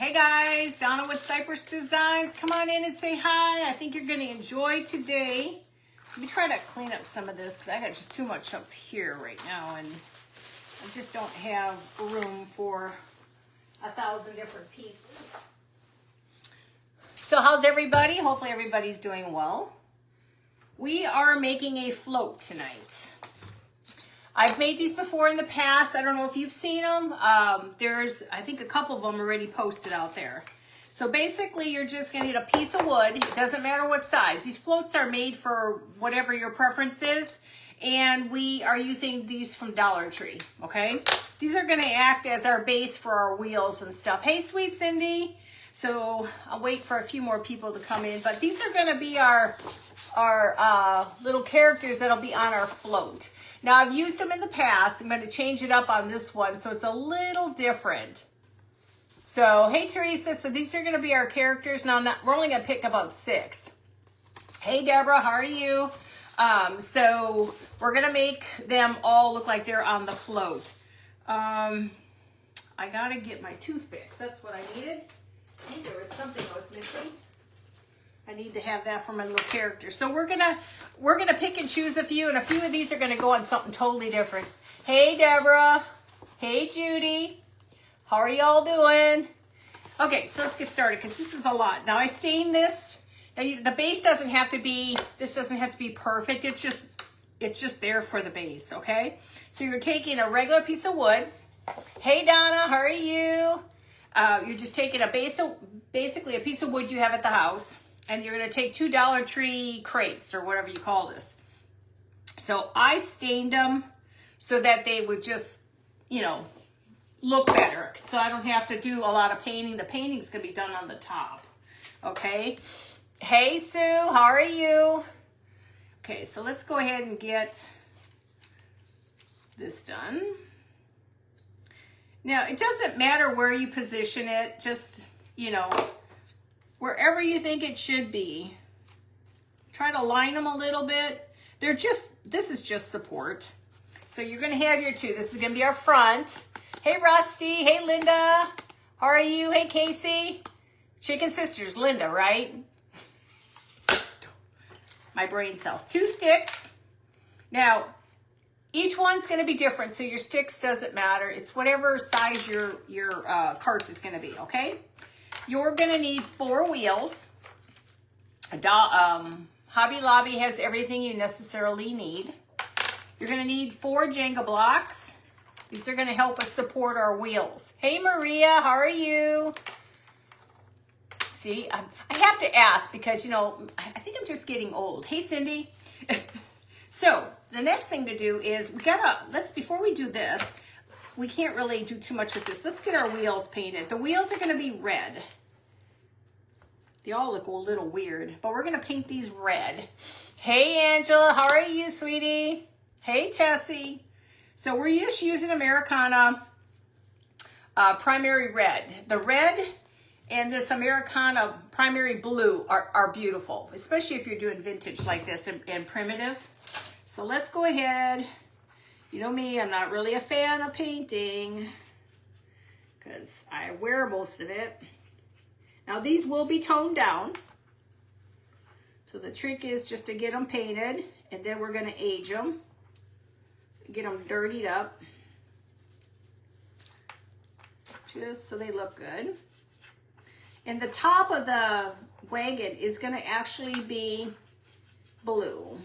Hey guys, Donna with Cypress Designs. Come on in and say hi. I think you're going to enjoy today. Let me try to clean up some of this because I got just too much up here right now and I just don't have room for 1,000 different pieces. So how's everybody? Hopefully everybody's doing well. We are making a float tonight. I've made these before in the past. I don't know if you've seen them. There's, I think, a couple of them already posted out there. So basically, you're just going to need a piece of wood. It doesn't matter what size. These floats are made for whatever your preference is. And we are using these from Dollar Tree, okay? These are going to act as our base for our wheels and stuff. Hey, sweet Cindy. So I'll wait for a few more people to come in. But these are going to be our little characters that'll be on our float. Now, I've used them in the past. I'm going to change it up on this one, so it's a little different. So, hey, Teresa. So these are going to be our characters. Now, we're only going to pick about 6. Hey, Deborah. How are you? So we're going to make them all look like they're on the float. I got to get my toothpicks. That's what I needed. I think there was something I was missing. I need to have that for my little character. So we're gonna pick and choose a few, and a few of these are gonna go on something totally different. Hey, Deborah. Hey, Judy. How are y'all doing? Okay, so let's get started because this is a lot. Now I stained this. Now the base doesn't have to be. This doesn't have to be perfect. It's just there for the base. Okay. So you're taking a regular piece of wood. Hey, Donna. How are you? You're just taking basically a piece of wood you have at the house. And you're going to take 2 Dollar Tree crates or whatever you call this. So I stained them so that they would just, look better. So I don't have to do a lot of painting. The painting's going to be done on the top. Okay. Hey, Sue. How are you? Okay, so let's go ahead and get this done. Now, it doesn't matter where you position it. Just, wherever you think it should be. Try to line them a little bit. This is just support. So you're going to have your 2. This is going to be our front. Hey, Rusty. Hey, Linda. How are you? Hey, Casey. Chicken Sisters. Linda, right? My brain cells. 2 sticks. Now, each one's going to be different, so your sticks doesn't matter. It's whatever size your cart is going to be, okay? You're going to need 4 wheels. Hobby Lobby has everything you necessarily need. You're going to need 4 Jenga blocks. These are going to help us support our wheels. Hey, Maria, how are you? See, I have to ask because, I think I'm just getting old. Hey, Cindy. So the next thing to do is before we do this, we can't really do too much with this. Let's get our wheels painted. The wheels are going to be red. They all look a little weird, but we're going to paint these red. Hey, Angela. How are you, sweetie? Hey, Tessie. So we're just using Americana Primary Red. The red and this Americana Primary Blue are beautiful, especially if you're doing vintage like this and primitive. So let's go ahead. You know me, I'm not really a fan of painting because I wear most of it. Now these will be toned down. So the trick is just to get them painted and then we're going to age them. Get them dirtied up. Just so they look good. And the top of the wagon is going to actually be blue.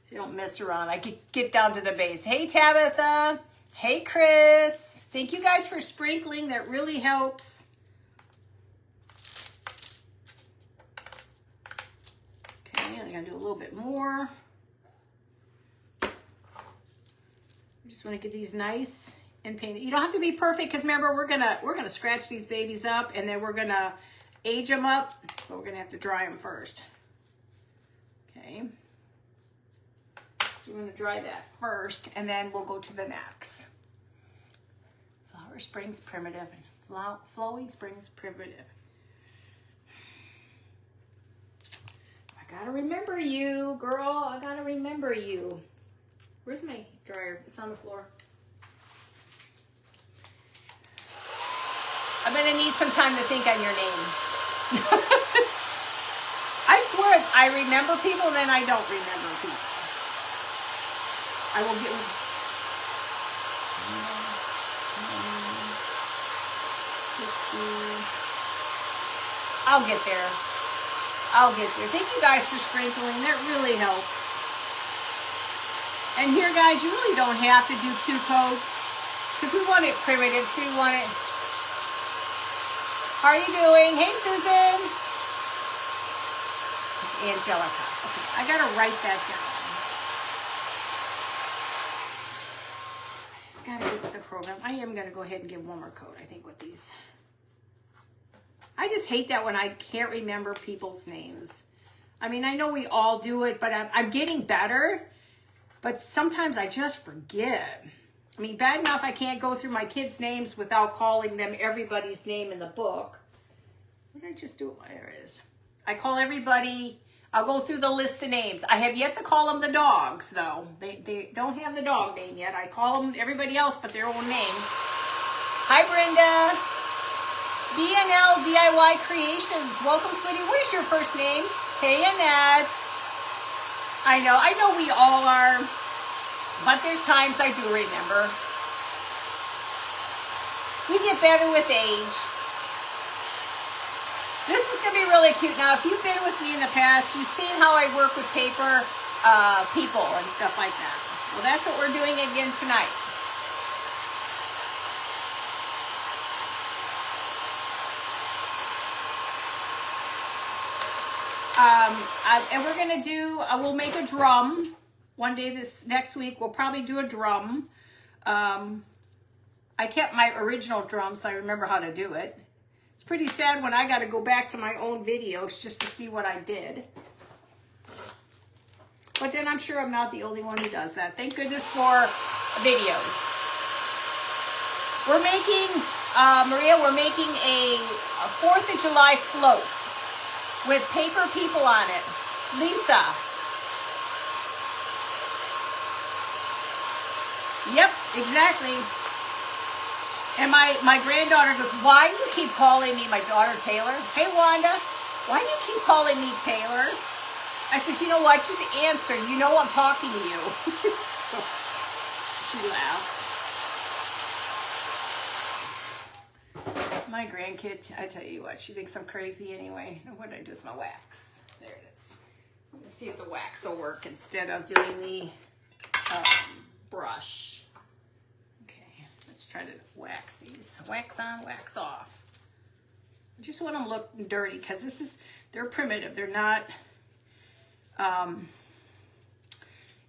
So you don't mess around. I get down to the base. Hey, Tabitha. Hey, Chris. Thank you guys for sprinkling. That really helps. Okay, I'm going to do a little bit more. I just want to get these nice and painted. You don't have to be perfect because remember, we're gonna scratch these babies up and then we're going to age them up, but we're going to have to dry them first. Okay. So we're going to dry that first, and then we'll go to the next. Flower Springs Primitive and Flowing Springs Primitive. I gotta remember you, girl. I gotta remember you. Where's my dryer? It's on the floor. I'm going to need some time to think on your name. I swear I remember people, then I don't remember people. I will get... I'll get there. I'll get there. Thank you guys for sprinkling. That really helps. And here, guys, you really don't have to do 2 coats because we want it primitive, so we want it... How are you doing? Hey, Susan. It's Angelica. Okay, I got to write that down. I just got to get with the program. I am going to go ahead and give one more coat, I think, with these. I just hate that when I can't remember people's names. I mean, I know we all do it, but I'm getting better. But sometimes I just forget. I mean, bad enough I can't go through my kids' names without calling them everybody's name in the book. What did I just do? There it is. I call everybody. I'll go through the list of names. I have yet to call them the dogs, though. They don't have the dog name yet. I call them everybody else but their own names. Hi, Brenda. BNL DIY Creations. Welcome, sweetie. What is your first name? Hey, Annette. I know we all are, but there's times I do remember. We get better with age. This is going to be really cute. Now, if you've been with me in the past, you've seen how I work with paper people and stuff like that. Well, that's what we're doing again tonight. And we're going to do, we'll make a drum. One day this next week, we'll probably do a drum. I kept my original drum, so I remember how to do it. It's pretty sad when I got to go back to my own videos just to see what I did. But then I'm sure I'm not the only one who does that. Thank goodness for videos. We're making, Maria, we're making a 4th of July float with paper people on it. Lisa. Yep, exactly. And my granddaughter goes, why do you keep calling me, my daughter Taylor? Hey, Wanda, why do you keep calling me Taylor? I said, you know what, just answer. You know I'm talking to you. So she laughs. My grandkid, I tell you what, she thinks I'm crazy anyway. What did I do with my wax? There it is. I'm going to see if the wax will work instead of doing the brush. Okay, let's try to wax these. Wax on, wax off. I just want them to look dirty because they're primitive. They're not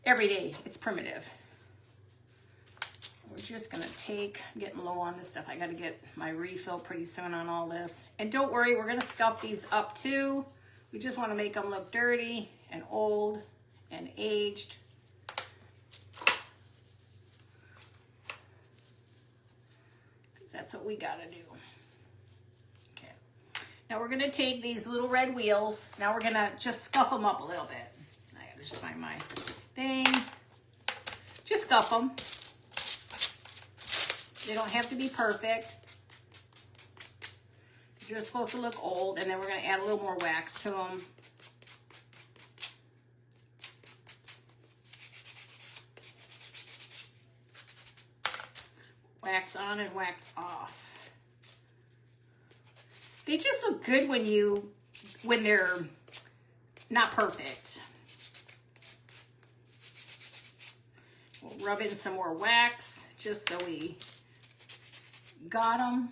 everyday. It's primitive. We're just going to take, I'm getting low on this stuff. I got to get my refill pretty soon on all this. And don't worry, we're going to scuff these up too. We just want to make them look dirty and old and aged. That's what we got to do. Okay. Now we're going to take these little red wheels. Now we're going to just scuff them up a little bit. I got to just find my thing. Just scuff them. They don't have to be perfect. They're just supposed to look old, and then we're going to add a little more wax to them. Wax on and wax off. They just look good when they're not perfect. We'll rub in some more wax just so we got them.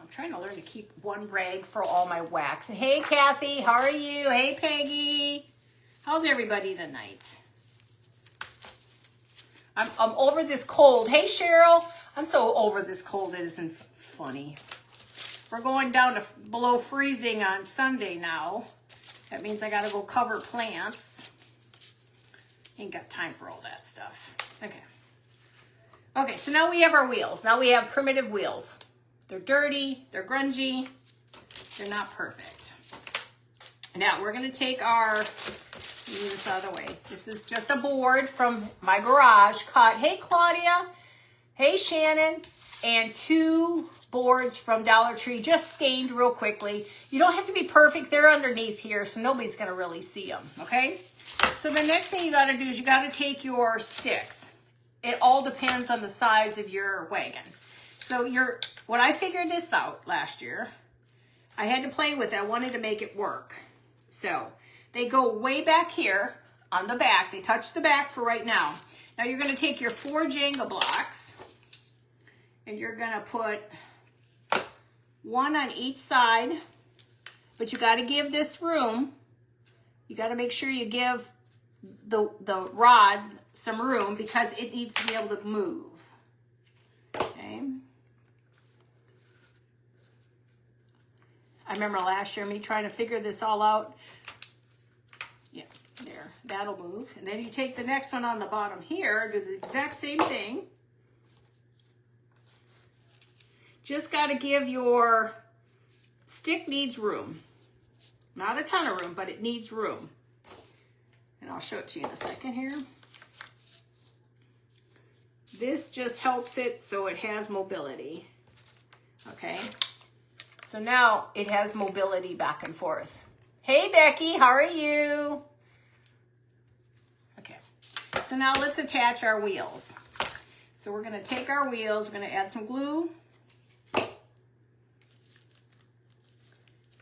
I'm trying to learn to keep one rag for all my wax. Hey, Kathy, how are you? Hey, Peggy. How's everybody tonight? I'm over this cold. Hey, Cheryl. I'm so over this cold. It isn't funny. We're going down to below freezing on Sunday now. That means I got to go cover plants. Ain't got time for all that stuff. Okay. Okay, so now we have our wheels. Now we have primitive wheels. They're dirty, they're grungy, they're not perfect. Now we're gonna take our, move this out of the way. This is just a board from my garage cut. Hey, Claudia. Hey, Shannon. and 2 boards from Dollar Tree, just stained real quickly. You don't have to be perfect. They're underneath here, so nobody's going to really see them, okay? So the next thing you got to do is you got to take your sticks. It all depends on the size of your wagon. So when I figured this out last year, I had to play with it. I wanted to make it work. So they go way back here on the back. They touch the back for right now. Now you're going to take your 4 Jenga blocks and you're going to put 1 on each side, but you got to give this room. You got to make sure you give the rod some room because it needs to be able to move. Okay. I remember last year me trying to figure this all out. Yeah, there, that'll move. And then you take the next one on the bottom here, do the exact same thing. Just got to give your stick needs room. Not a ton of room, but it needs room. And I'll show it to you in a second here. This just helps it so it has mobility. Okay. So now it has mobility back and forth. Hey Becky, how are you? Okay. So now let's attach our wheels. So we're going to take our wheels, we're going to add some glue.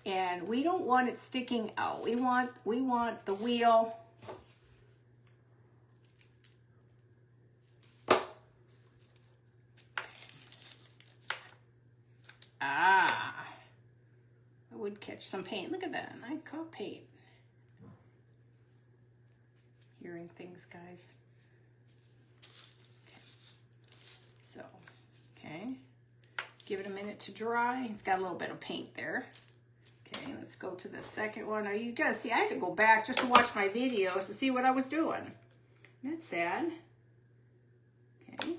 And we don't want it sticking out. We want the wheel I would catch some paint. Look at that. I caught paint. Hearing things, guys. Okay. So, okay. Give it a minute to dry. It's got a little bit of paint there. Okay, let's go to the second one. Now you guys see, I had to go back just to watch my videos to see what I was doing. That's sad. Okay.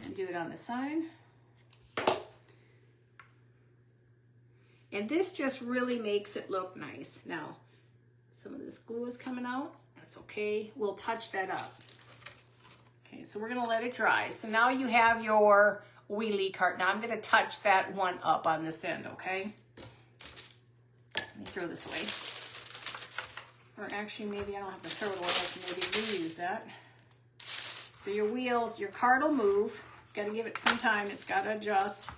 And do it on the side. And this just really makes it look nice. Now, some of this glue is coming out. That's okay. We'll touch that up. Okay, so we're gonna let it dry. So now you have your wheelie cart. Now I'm gonna touch that one up on this end, okay? Let me throw this away. Or actually, maybe I don't have to throw it away. I can maybe reuse that. So your wheels, your cart will move. Gotta give it some time. It's gotta adjust.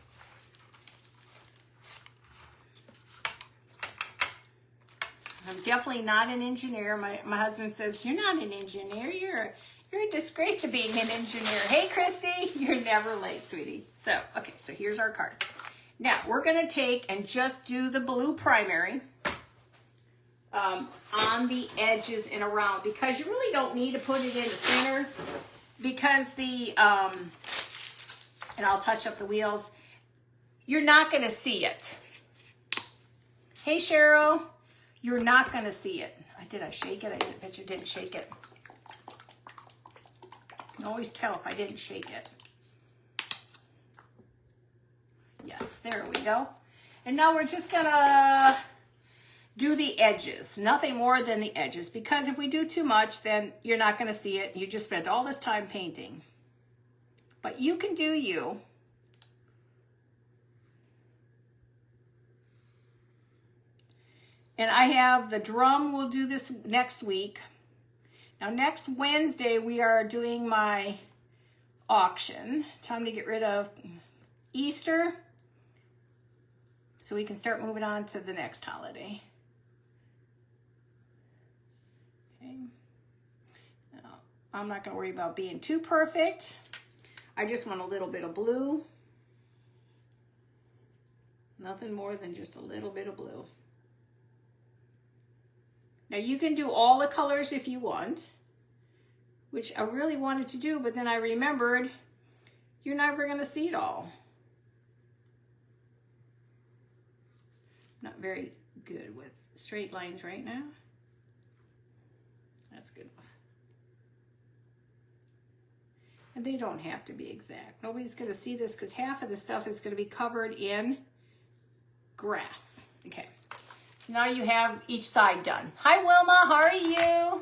I'm definitely not an engineer. My husband says, you're not an engineer. You're a disgrace to being an engineer. Hey, Christy, you're never late, sweetie. So, okay, so here's our card. Now, we're going to take and just do the blue primary on the edges and around because you really don't need to put it in the center because and I'll touch up the wheels, you're not going to see it. Hey, Cheryl. You're not going to see it. Did I shake it? I bet you didn't shake it. You can always tell if I didn't shake it. Yes, there we go. And now we're just going to do the edges. Nothing more than the edges. Because if we do too much, then you're not going to see it. You just spent all this time painting. But you can do you. And I have the drum, we'll do this next week. Now next Wednesday, we are doing my auction. Time to get rid of Easter. So we can start moving on to the next holiday. Okay. Now, I'm not gonna worry about being too perfect. I just want a little bit of blue. Nothing more than just a little bit of blue. Now you can do all the colors if you want, which I really wanted to do, but then I remembered you're never going to see it all. Not very good with straight lines right now. That's good enough. And they don't have to be exact. Nobody's going to see this because half of the stuff is going to be covered in grass. Okay. So now you have each side done. Hi, Wilma. How are you?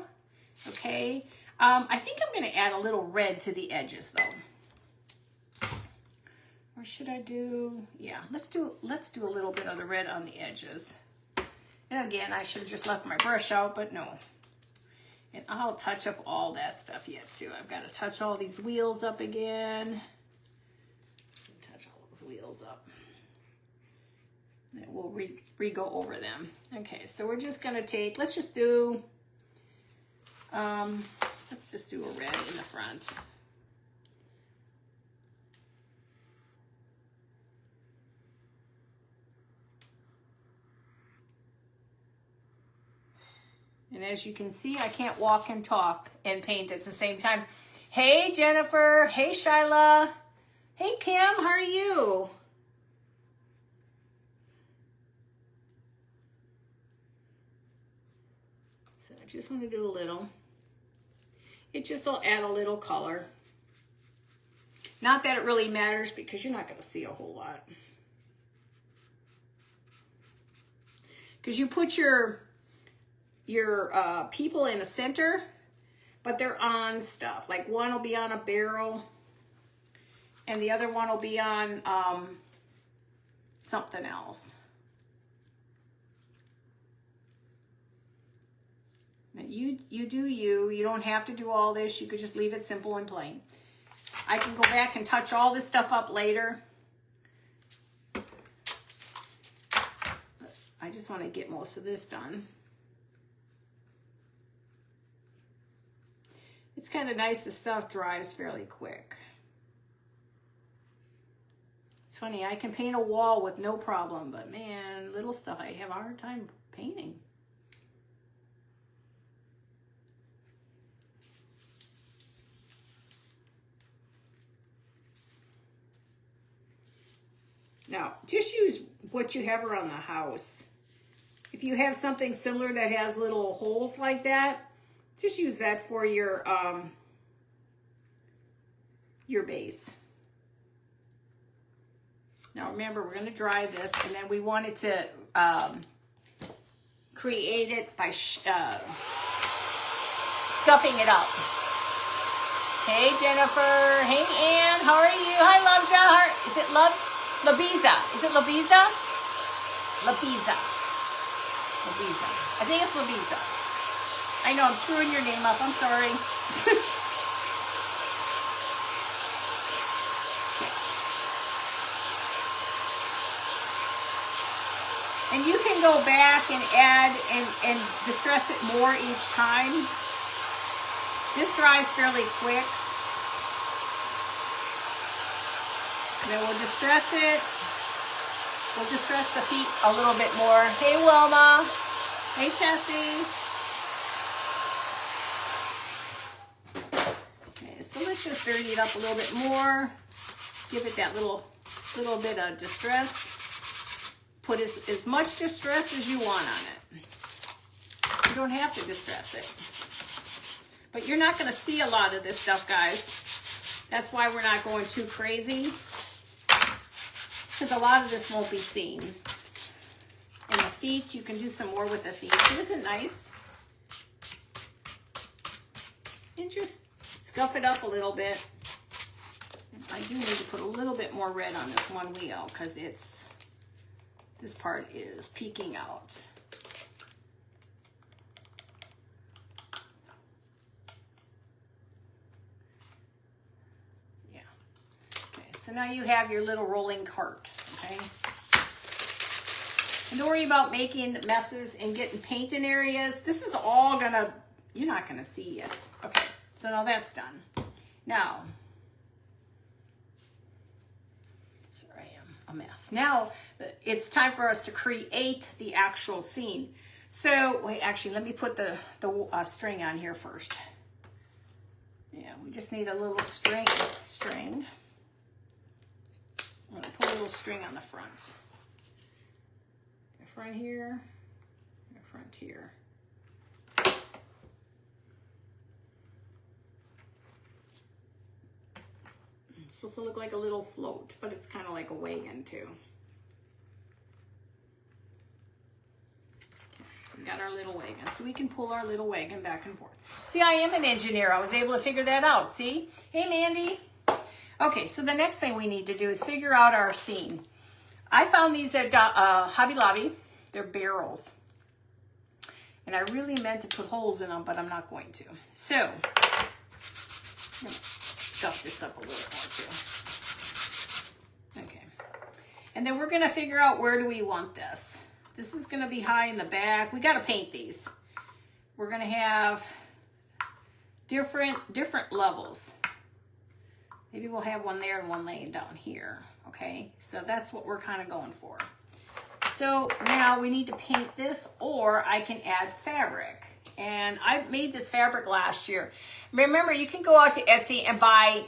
Okay. I think I'm going to add a little red to the edges, though. Or should I do, yeah, let's do a little bit of the red on the edges. And again, I should have just left my brush out, but no. And I'll touch up all that stuff yet too. I've got to touch all these wheels up again. Touch all those wheels up. And then we'll re-go over them. Okay, so we're just gonna take, let's just do a red in the front. And as you can see, I can't walk and talk and paint at the same time. Hey, Jennifer. Hey, Shyla. Hey, Kim. How are you? So I just want to do a little. It just will add a little color. Not that it really matters because you're not going to see a whole lot. Because you put your people in the center, but they're on stuff. Like one will be on a barrel and the other one will be on something else. Now you do you don't have to do all this. You could just leave it simple and plain. I can go back and touch all this stuff up later. I just want to get most of this done. It's kind of nice, the stuff dries fairly quick. It's funny, I can paint a wall with no problem, but man, little stuff I have a hard time painting. Now, just use what you have around the house. If you have something similar that has little holes like that, just use that for your base. Now remember, we're going to dry this, and then we wanted to create it by scuffing it up. Hey Jennifer, hey Ann, how are you? Hi Loveja, is it Labiza? Is it Labiza? Labiza. Labiza. I think it's Labiza. I know, I'm screwing your name up. I'm sorry. And you can go back and add and distress it more each time. This dries fairly quick. And then we'll distress it. We'll distress the feet a little bit more. Hey, Wilma. Hey, Chessie. So let's just dirty it up a little bit more. Give it that little bit of distress. Put as much distress as you want on it. You don't have to distress it. But you're not going to see a lot of this stuff, guys. That's why we're not going too crazy. Because a lot of this won't be seen. And the feet, you can do some more with the feet. Isn't it nice? And just scuff it up a little bit. I do need to put a little bit more red on this one wheel because this part is peeking out. Yeah. Okay, so now you have your little rolling cart, okay? And don't worry about making messes and getting paint in areas. This is all you're not gonna see it. Okay. So now that's done. Now, sorry, I am a mess. Now it's time for us to create the actual scene. So wait, actually, let me put the string on here first. Yeah, we just need a little string. I'm gonna put a little string on the front. The front here, the front here. It's supposed to look like a little float, but it's kind of like a wagon too. Okay, so we got our little wagon. So we can pull our little wagon back and forth. See, I am an engineer. I was able to figure that out, see? Hey, Mandy. Okay, so the next thing we need to do is figure out our seam. I found these at Hobby Lobby. They're barrels. And I really meant to put holes in them, but I'm not going to. So, I'm going to stuff this up a little more too. Okay. And then we're going to figure out where do we want this. This is going to be high in the back. We got to paint these. We're going to have different levels. Maybe we'll have one there and one laying down here. Okay, so that's what we're kind of going for. So now we need to paint this, or I can add fabric. And I made this fabric last year. Remember, you can go out to Etsy and buy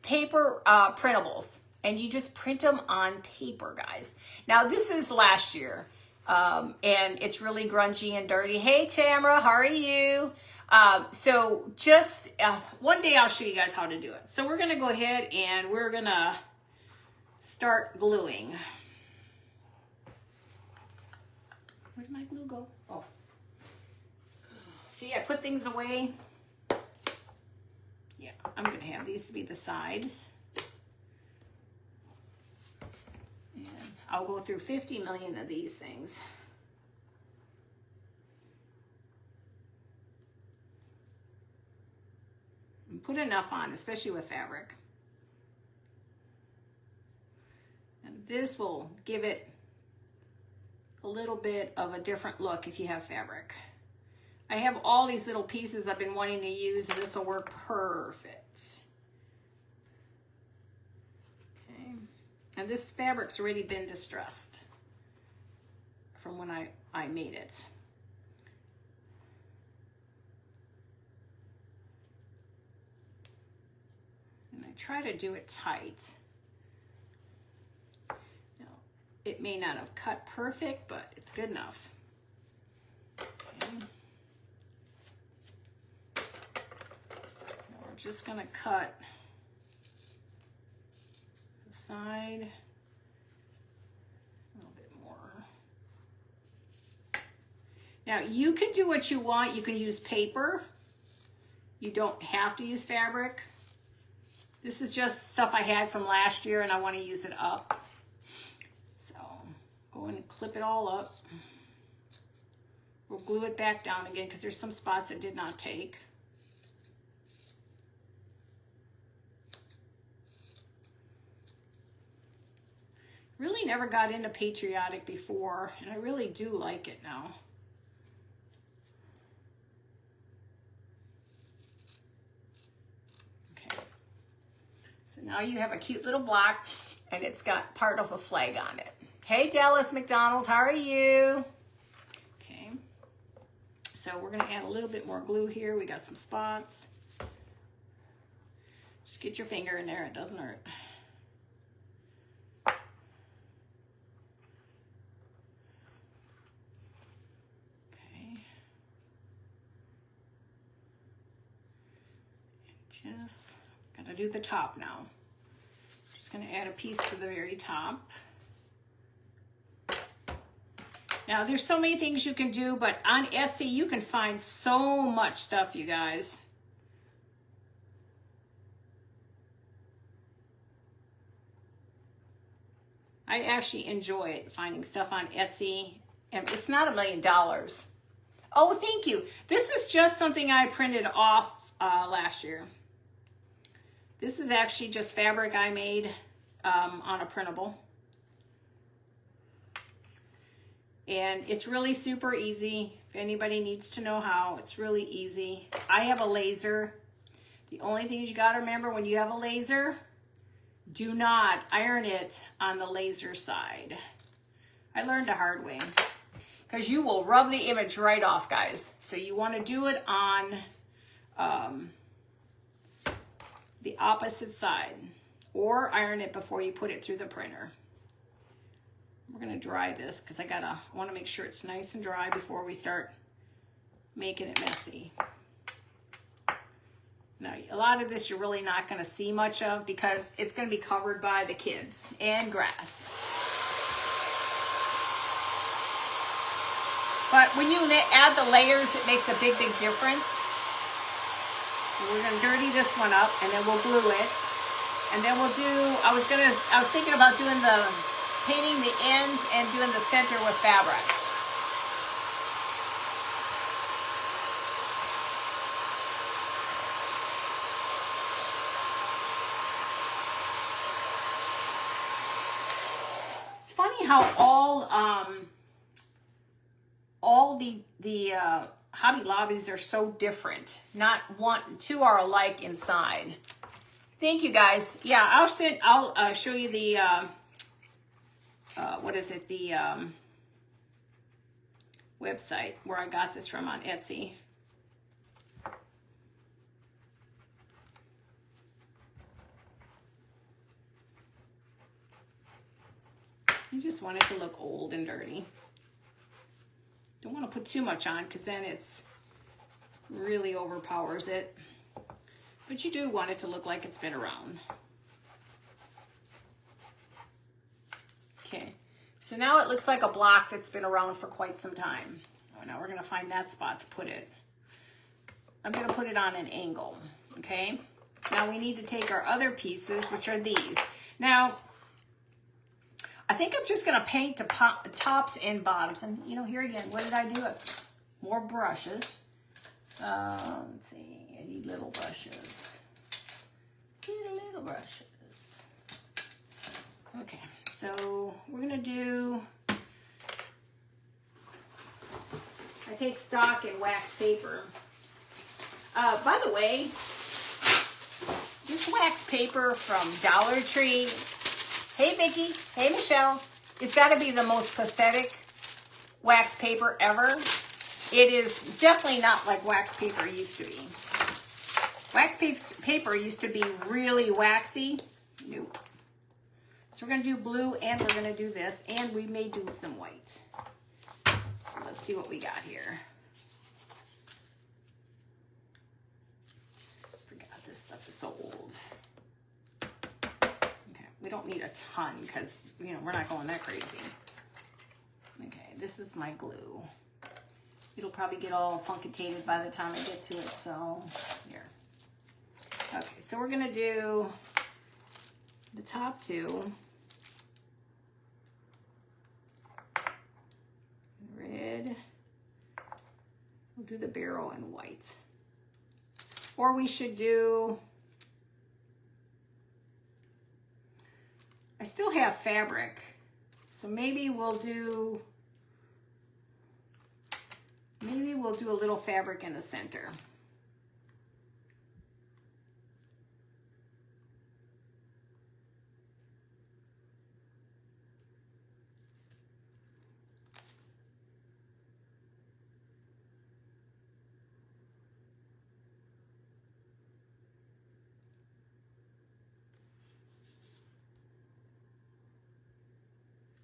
paper printables, and you just print them on paper, guys. Now this is last year, and it's really grungy and dirty. Hey Tamara, how are you? So just one day I'll show you guys how to do it. So we're gonna go ahead and we're gonna start gluing. Where did my glue go? Oh. See, I put things away. Yeah, I'm gonna have these to be the sides. And I'll go through 50 million of these things. And put enough on, especially with fabric. And this will give it a little bit of a different look if you have fabric. I have all these little pieces I've been wanting to use, and this will work perfect. Okay. And this fabric's already been distressed from when I made it. And I try to do it tight. It may not have cut perfect, but it's good enough. Okay. Now we're just gonna cut the side a little bit more. Now you can do what you want. You can use paper. You don't have to use fabric. This is just stuff I had from last year and I want to use it up. So go in and clip it all up. We'll glue it back down again because there's some spots that did not take. Really never got into Patriotic before, and I really do like it now. Okay. So now you have a cute little block, and it's got part of a flag on it. Hey Dallas McDonald, how are you? Okay, so we're gonna add a little bit more glue here. We got some spots. Just get your finger in there, it doesn't hurt. Okay. And just gotta do the top now. Just gonna add a piece to the very top. Now, there's so many things you can do, but on Etsy, you can find so much stuff, you guys. I actually enjoy it, finding stuff on Etsy, and it's not $1 million. Oh, thank you. This is just something I printed off last year. This is actually just fabric I made on a printable. And it's really super easy. If anybody needs to know how, it's really easy. I have a laser. The only thing you gotta remember when you have a laser, do not iron it on the laser side. I learned the hard way. Because you will rub the image right off, guys. So you wanna do it on the opposite side. Or iron it before you put it through the printer. We're gonna dry this because I want to make sure it's nice and dry before we start making it messy. Now, a lot of this you're really not gonna see much of because it's gonna be covered by the kids and grass. But when you add the layers, it makes a big, big difference. We're gonna dirty this one up and then we'll glue it. And then I was thinking about painting the ends and doing the center with fabric. It's funny how all the Hobby Lobbies are so different. Two are alike inside. Thank you guys. Yeah, I'll show you the what is it? The website where I got this from on Etsy. You just want it to look old and dirty. Don't want to put too much on because then it's really overpowers it. But you do want it to look like it's been around. Okay, so now it looks like a block that's been around for quite some time. Oh, now we're gonna find that spot to put it. I'm gonna put it on an angle, okay? Now we need to take our other pieces, which are these. Now, I think I'm just gonna paint the tops and bottoms. And you know, here again, what did I do? More brushes. Let's see, I need little brushes. Little brushes. Okay, so we're gonna do, I take stock in wax paper. By the way, this wax paper from Dollar Tree, hey Vicki, hey Michelle, it's gotta be the most pathetic wax paper ever. It is definitely not like wax paper used to be. Wax paper used to be really waxy. Nope. So we're gonna do blue and we're gonna do this, and we may do some white. So let's see what we got here. Forgot this stuff is so old. Okay, we don't need a ton because, you know, we're not going that crazy. Okay, this is my glue. It'll probably get all funkitated by the time I get to it, so here. Okay, so we're gonna do the top two. Red. We'll do the barrel in white. Or we should do, I still have fabric, so maybe we'll do a little fabric in the center.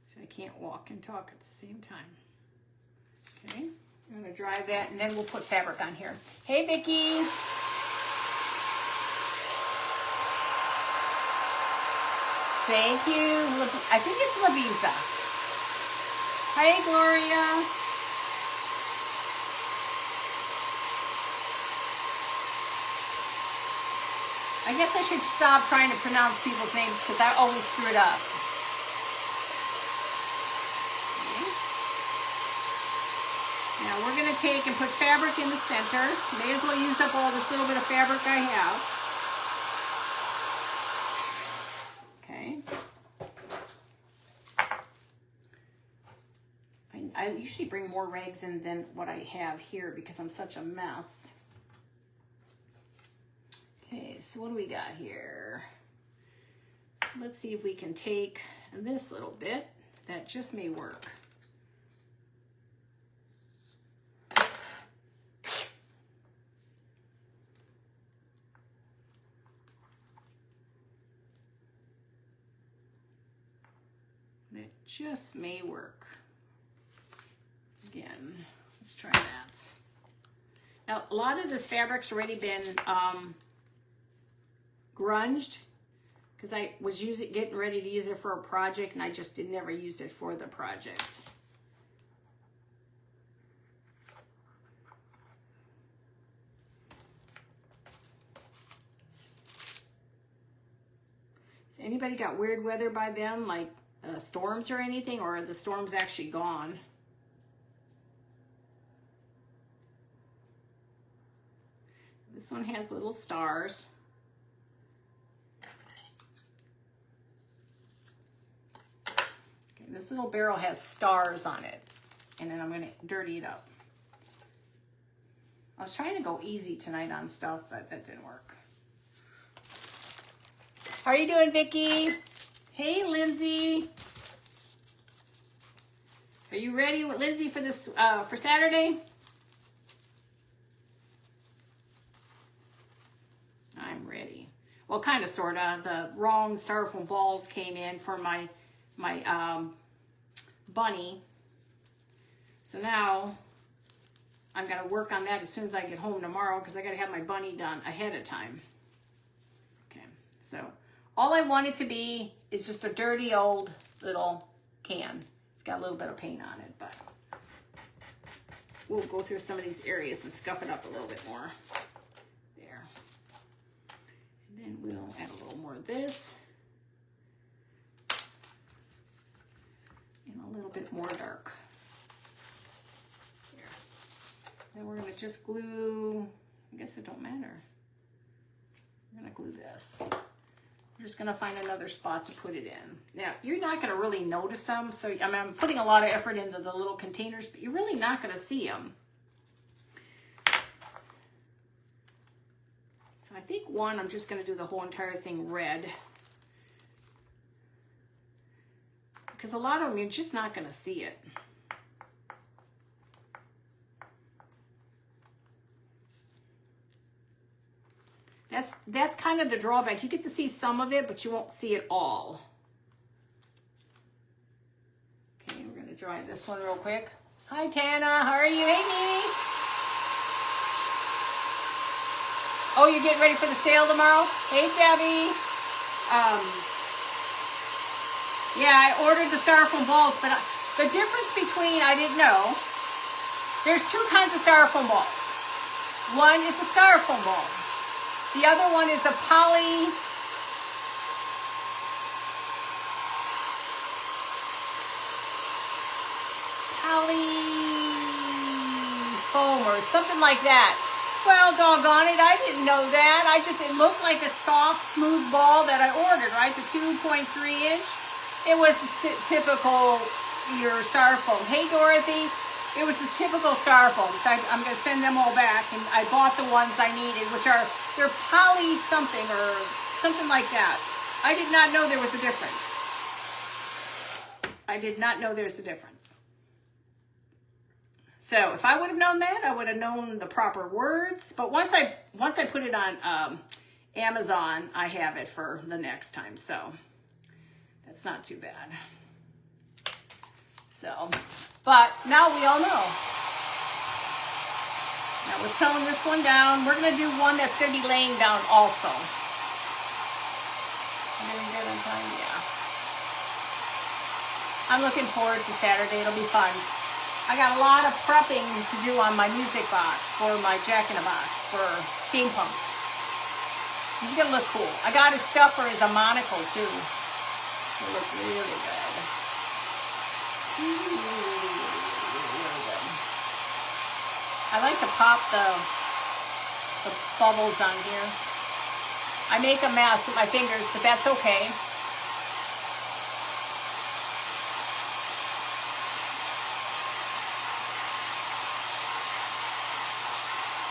So I can't walk and talk at the same time. Okay. I'm gonna dry that and then we'll put fabric on here. Hey Vicki. Thank you. I think it's Lavisa. Hi Gloria. I guess I should stop trying to pronounce people's names because I always screw it up. Now we're going to take and put fabric in the center. May as well use up all this little bit of fabric I have. Okay. I usually bring more rags in than what I have here because I'm such a mess. Okay, so what do we got here? So let's see if we can take this little bit. That just may work. That just may work. Again, let's try that. Now, a lot of this fabric's already been grunged because I was getting ready to use it for a project and I just never used it for the project. Anybody got weird weather by them, like storms or anything, or are the storms actually gone? This one has little stars. Okay, this little barrel has stars on it. And then I'm going to dirty it up. I was trying to go easy tonight on stuff, but that didn't work. How are you doing, Vicki? Hey, Lindsay. Are you ready, Lindsay, for this for Saturday? I'm ready. Well, kind of, sort of. The wrong styrofoam balls came in for my bunny. So now I'm going to work on that as soon as I get home tomorrow because I got to have my bunny done ahead of time. Okay, so all I want it to be is just a dirty old little can. It's got a little bit of paint on it, but we'll go through some of these areas and scuff it up a little bit more. There. And then we'll add a little more of this. And a little bit more dark. And we're going to just glue, I guess it don't matter. I'm going to glue this. I'm just going to find another spot to put it in. Now, you're not going to really notice them. So, I mean, I'm putting a lot of effort into the little containers, but you're really not going to see them. So I think one, I'm just going to do the whole entire thing red. Because a lot of them, you're just not going to see it. That's kind of the drawback. You get to see some of it, but you won't see it all. Okay, we're going to dry this one real quick. Hi, Tana. How are you? Hey, Mimi. Oh, you're getting ready for the sale tomorrow? Hey, Debbie. Yeah, I ordered the styrofoam balls, but the difference between, I didn't know, there's two kinds of styrofoam balls. One is a styrofoam ball. The other one is a poly foam or something like that. Well, doggone it, I didn't know that. It looked like a soft, smooth ball that I ordered, right? The 2.3 inch. It was the typical your styrofoam. Hey, Dorothy. It was the typical styrofoam, so I'm going to send them all back, and I bought the ones I needed, which are, they're poly something or something like that. I did not know there was a difference. I did not know there's a difference. So if I would have known that, I would have known the proper words. But once I put it on Amazon, I have it for the next time, so that's not too bad. So, but now we all know. Now we're toning this one down. We're going to do one that's going to be laying down also. Yeah. I'm looking forward to Saturday. It'll be fun. I got a lot of prepping to do on my music box for my Jack-in-a-Box for steampunk. He's going to look cool. I got his stuffer as a monocle too. It'll look really good. I like to pop the bubbles on here. I make a mess with my fingers, but that's okay.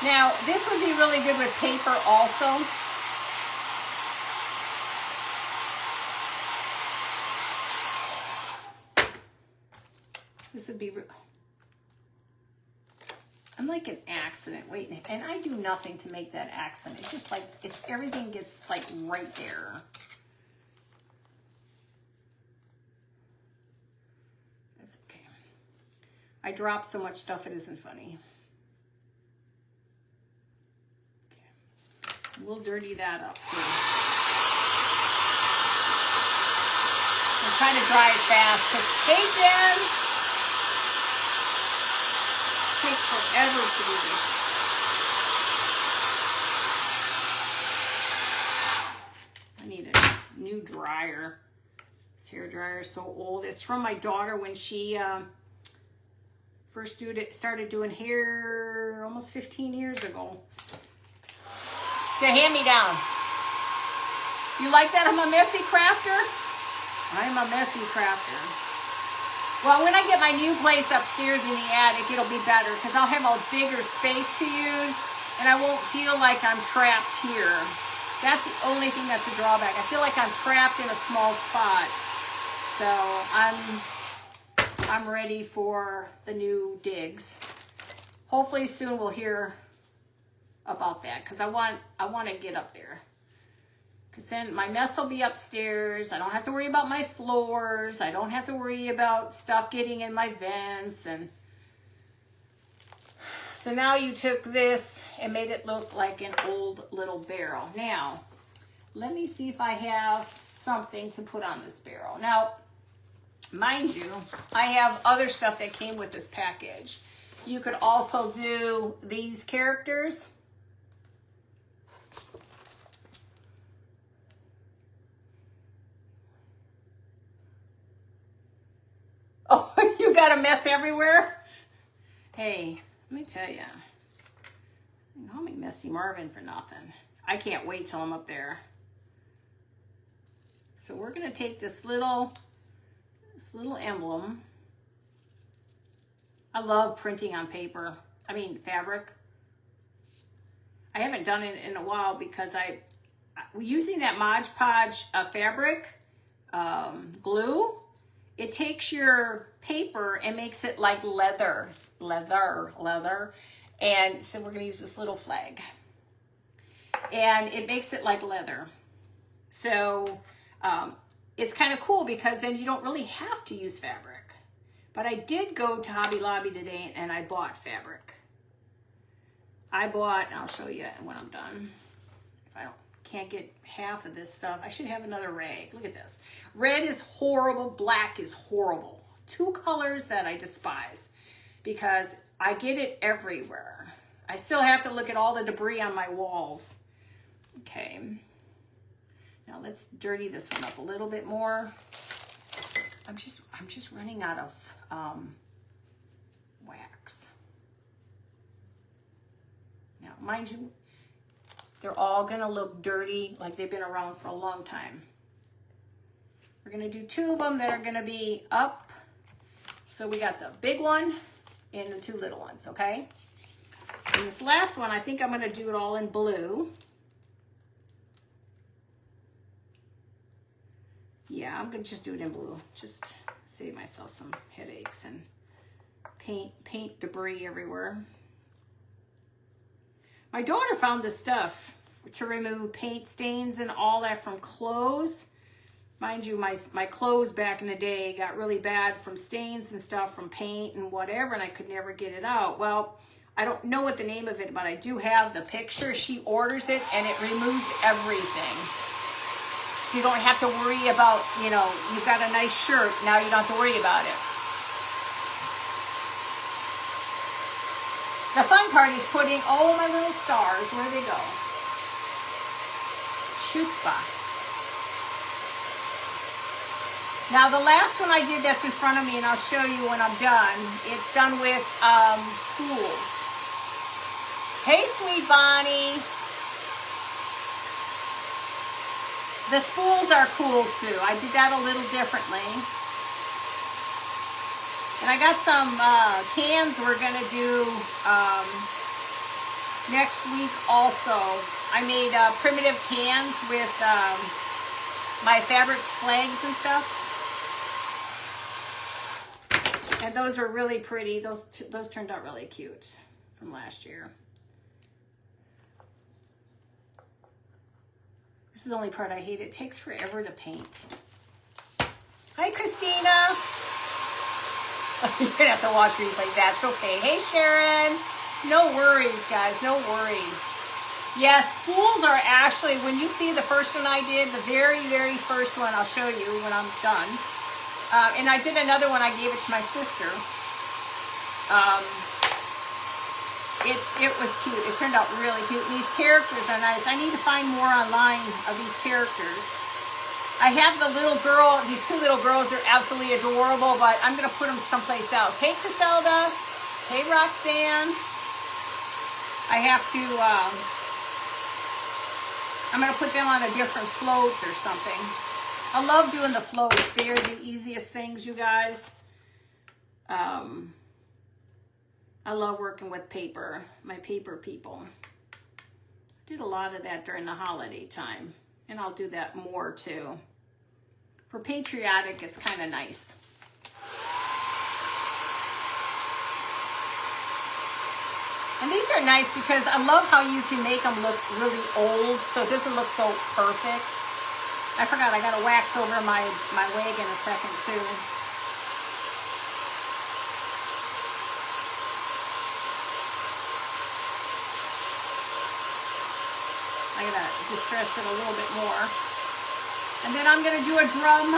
Now, this would be really good with paper also. This would be, I'm like an accident waiting, and I do nothing to make that accident. It's just like, everything gets like right there. That's okay. I drop so much stuff, it isn't funny. Okay. We'll dirty that up too. I'm trying to dry it fast, because, hey Jen! Takes forever to do this. I need a new drawer. dryer. This hair dryer is so old. It's from my daughter when she first started doing hair almost 15 years ago. It's a hand-me-down. You like that I'm a messy crafter? I'm a messy crafter. Well, when I get my new place upstairs in the attic, it'll be better because I'll have a bigger space to use and I won't feel like I'm trapped here. That's the only thing that's a drawback. I feel like I'm trapped in a small spot. So I'm ready for the new digs. Hopefully soon we'll hear about that because I want to get up there. Because then my mess will be upstairs. I don't have to worry about my floors. I don't have to worry about stuff getting in my vents. And so now you took this and made it look like an old little barrel. Now, let me see if I have something to put on this barrel. Now, mind you, I have other stuff that came with this package. You could also do these characters. Oh, you got a mess everywhere? Hey, let me tell you. Call me Messy Marvin for nothing. I can't wait till I'm up there. So we're going to take this little emblem. I love printing on paper. I mean, fabric. I haven't done it in a while because using that Mod Podge fabric glue, it takes your paper and makes it like leather. And so we're going to use this little flag. And it makes it like leather. So it's kind of cool because then you don't really have to use fabric. But I did go to Hobby Lobby today and I bought fabric. And I'll show you when I'm done. If I can't get half of this stuff, I should have another rag. Look at this. Red is horrible. Black is horrible. Two colors that I despise because I get it everywhere. I still have to look at all the debris on my walls. Okay. Now let's dirty this one up a little bit more. I'm just running out of wax. Now, mind you, they're all gonna look dirty like they've been around for a long time. We're gonna do two of them that are gonna be up. So we got the big one and the two little ones, okay? And this last one, I think I'm gonna do it all in blue. Yeah, I'm gonna just do it in blue. Just save myself some headaches and paint debris everywhere. My daughter found this stuff to remove paint stains and all that from clothes. Mind you, my clothes back in the day got really bad from stains and stuff from paint and whatever, and I could never get it out. Well, I don't know what the name of it, but I do have the picture. She orders it and it removes everything. So you don't have to worry about, you know, you've got a nice shirt, now you don't have to worry about it. The fun part is putting, oh, my little stars, where do they go? Chutzpah. Now the last one I did that's in front of me, and I'll show you when I'm done, it's done with spools. Hey, sweet Bonnie. The spools are cool too. I did that a little differently. And I got some cans we're gonna do next week also. I made primitive cans with my fabric flags and stuff. And those are really pretty. Those turned out really cute from last year. This is the only part I hate. It takes forever to paint. Hi, Christina. You're gonna have to watch replay. That's okay. Hey, Sharon. No worries, guys. No worries. Yes, spools are actually, when you see the first one I did, the very, very first one, I'll show you when I'm done. And I did another one. I gave it to my sister. It was cute. It turned out really cute. And these characters are nice. I need to find more online of these characters. I have the little girl, these two little girls are absolutely adorable, but I'm going to put them someplace else. Hey, Griselda. Hey, Roxanne. I have to, I'm going to put them on a different float or something. I love doing the floats. They're the easiest things, you guys. I love working with paper, my paper people. I did a lot of that during the holiday time, and I'll do that more too. For Patriotic, it's kind of nice. And these are nice because I love how you can make them look really old, so it doesn't look so perfect. I forgot I got to wax over my Wagon a second too. I gotta distress it a little bit more. And then I'm gonna do a drum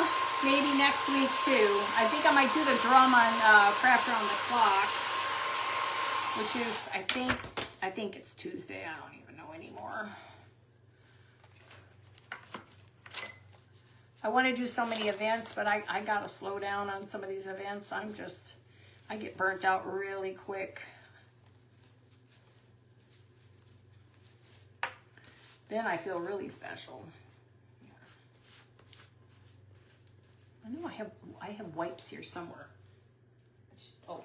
maybe next week too. I think I might do the drum on Craft Around the Clock, which is, I think it's Tuesday. I don't even know anymore. I want to do so many events, but I gotta slow down on some of these events. I get burnt out really quick. Then I feel really special. I know I have wipes here somewhere. Oh,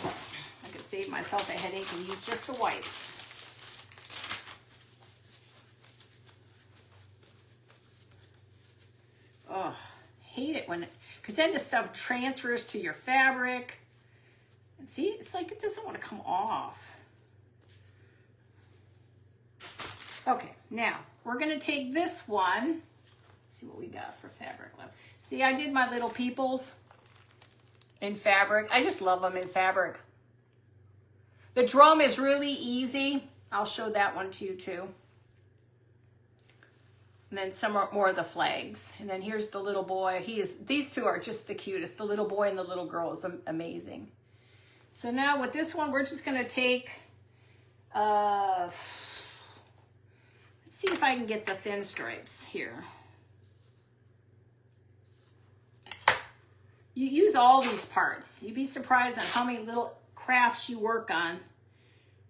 I could save myself a headache and use just the wipes. Oh, hate it when, because then the stuff transfers to your fabric. And see, it's like it doesn't want to come off. Okay, now we're gonna take this one. See what we got for fabric left. See, I did my little peoples in fabric. I just love them in fabric. The drum is really easy. I'll show that one to you too. And then some more of the flags. And then here's the little boy. These two are just the cutest. The little boy and the little girl is amazing. So now with this one, we're just gonna take, see if I can get the thin stripes here. You use all these parts. You'd be surprised on how many little crafts you work on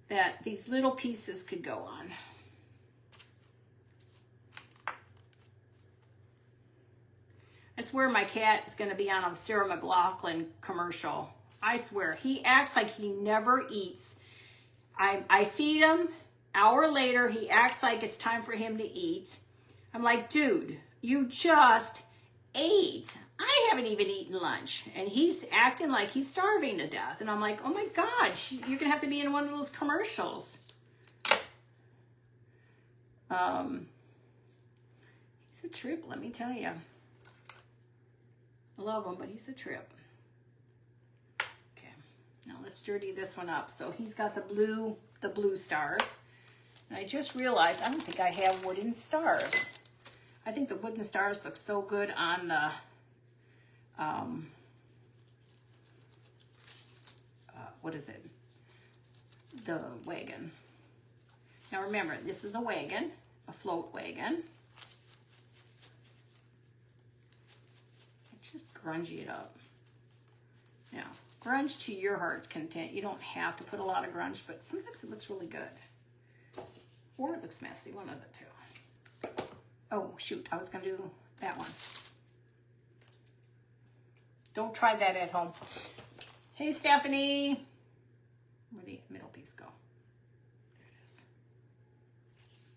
that these little pieces could go on. I swear my cat is going to be on a Sarah McLachlan commercial. I swear. He acts like he never eats. I feed him. Hour later, he acts like it's time for him to eat. I'm like, dude, you just ate. I haven't even eaten lunch. And he's acting like he's starving to death. And I'm like, oh my God, you're going to have to be in one of those commercials. He's a trip, let me tell you. I love him, but he's a trip. Okay, now let's dirty this one up. So he's got the blue stars. And I just realized I don't think I have wooden stars. I think the wooden stars look so good on the what is it? The Wagon. Now remember, this is a Wagon, a float Wagon. Just grungy it up. Now, grunge to your heart's content. You don't have to put a lot of grunge, but sometimes it looks really good. Or it looks messy, one of the two. Oh, shoot, I was gonna do that one. Don't try that at home. Hey, Stephanie. Where'd the middle piece go?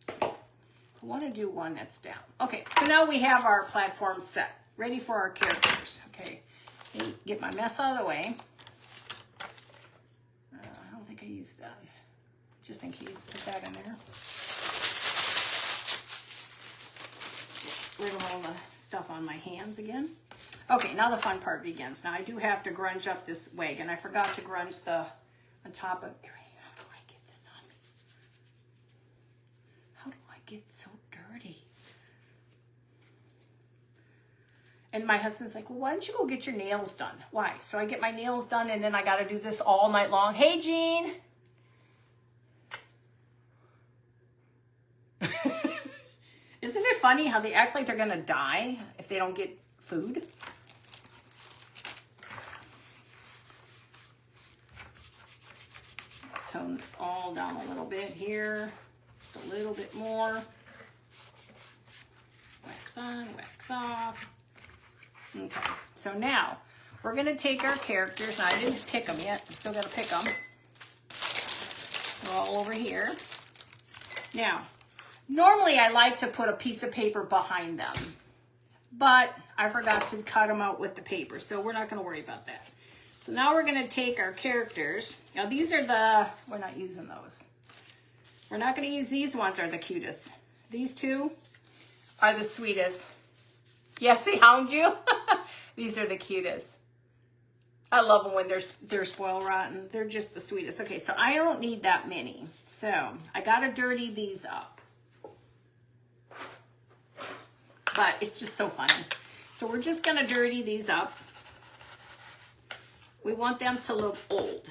There it is. I wanna do one that's down. Okay, so now we have our platform set, ready for our characters. Okay, let me get my mess out of the way. I don't think I used that. Just in case, put that in there. Get rid of all the stuff on my hands again. Okay, now the fun part begins. Now I do have to grunge up this Wagon. I forgot to grunge the on top of. How do I get this on? How do I get so dirty? And my husband's like, well, why don't you go get your nails done? Why? So I get my nails done and then I got to do this all night long. Hey, Jean. Isn't it funny how they act like they're gonna die if they don't get food? Tone this all down a little bit here, just a little bit more. Wax on, wax off. Okay, so now we're gonna take our characters. Now I didn't pick them yet, I'm still gonna pick them. They're all over here. Now, normally I like to put a piece of paper behind them, but I forgot to cut them out with the paper, so we're not gonna worry about that. So now we're gonna take our characters. Now these are we're not using those. We're not gonna use these ones, are the cutest. These two are the sweetest. Yes, they hound you. These are the cutest. I love them when they're spoiled rotten. They're just the sweetest. Okay, so I don't need that many. So I gotta dirty these up. But it's just so funny. So we're just gonna dirty these up. We want them to look old.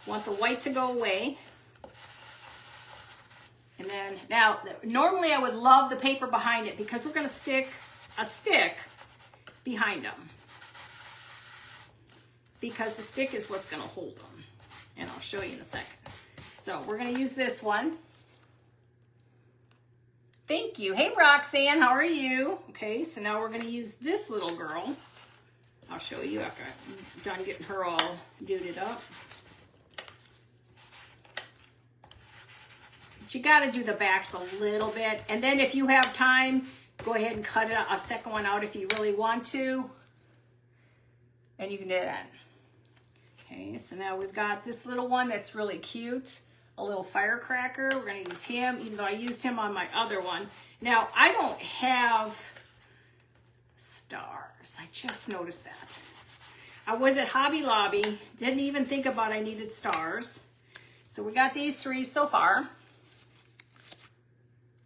Want the white to go away. And then, now, normally I would love the paper behind it because we're gonna stick a stick behind them. Because the stick is what's gonna hold them. And I'll show you in a second. So we're gonna use this one. Thank you. Hey Roxanne, how are you? Okay, so now we're gonna use this little girl. I'll show you after I'm done getting her all duded up. But you gotta do the backs a little bit. And then if you have time, go ahead and cut a second one out if you really want to. And you can do that. Okay, so now we've got this little one that's really cute. A little firecracker. We're gonna use him, even though I used him on my other one. Now, I don't have stars. I just noticed that. I was at Hobby Lobby, didn't even think about I needed stars. So we got these three so far.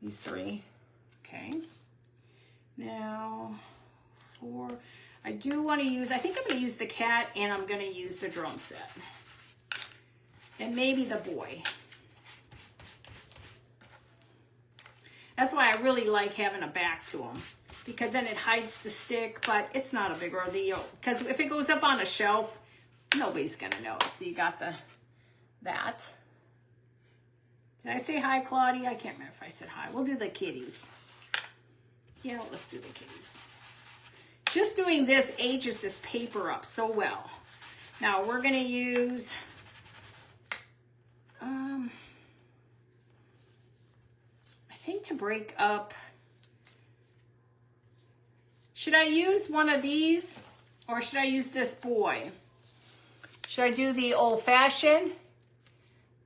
These three. Okay. Now, 4. I do want to use, I think I'm going to use the cat and I'm going to use the drum set. And maybe the boy. That's why I really like having a back to them. Because then it hides the stick, but it's not a big deal. Because if it goes up on a shelf, nobody's going to know it. So you got that. Did I say hi, Claudia? I can't remember if I said hi. We'll do the kitties. Yeah, let's do the kitties. Just doing this ages this paper up so well. Now we're going to use, I think to break up, should I use one of these or should I use this boy? Should I do the old-fashioned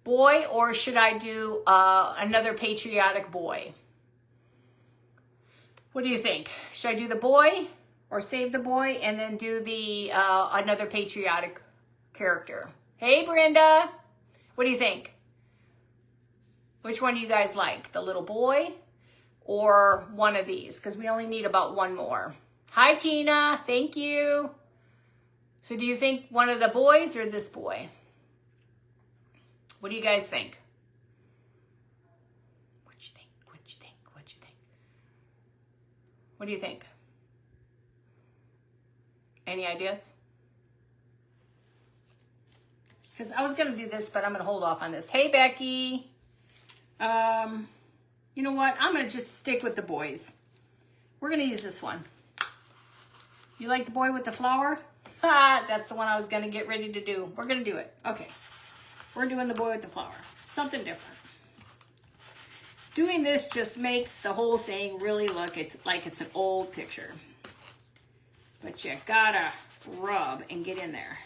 boy or should I do another patriotic boy? What do you think? Should I do the boy or save the boy and then do the another patriotic character? Hey, Brenda. What do you think? Which one do you guys like? The little boy or one of these? Because we only need about one more. Hi, Tina. Thank you. So do you think one of the boys or this boy? What do you guys think? What you think? What you think? What you think? What do you think? Any ideas? Because I was going to do this, but I'm going to hold off on this. Hey, Becky. You know what? I'm going to just stick with the boys. We're going to use this one. You like the boy with the flower? Ha! That's the one I was going to get ready to do. We're going to do it. Okay. We're doing the boy with the flower. Something different. Doing this just makes the whole thing really look like it's an old picture. But you gotta rub and get in there.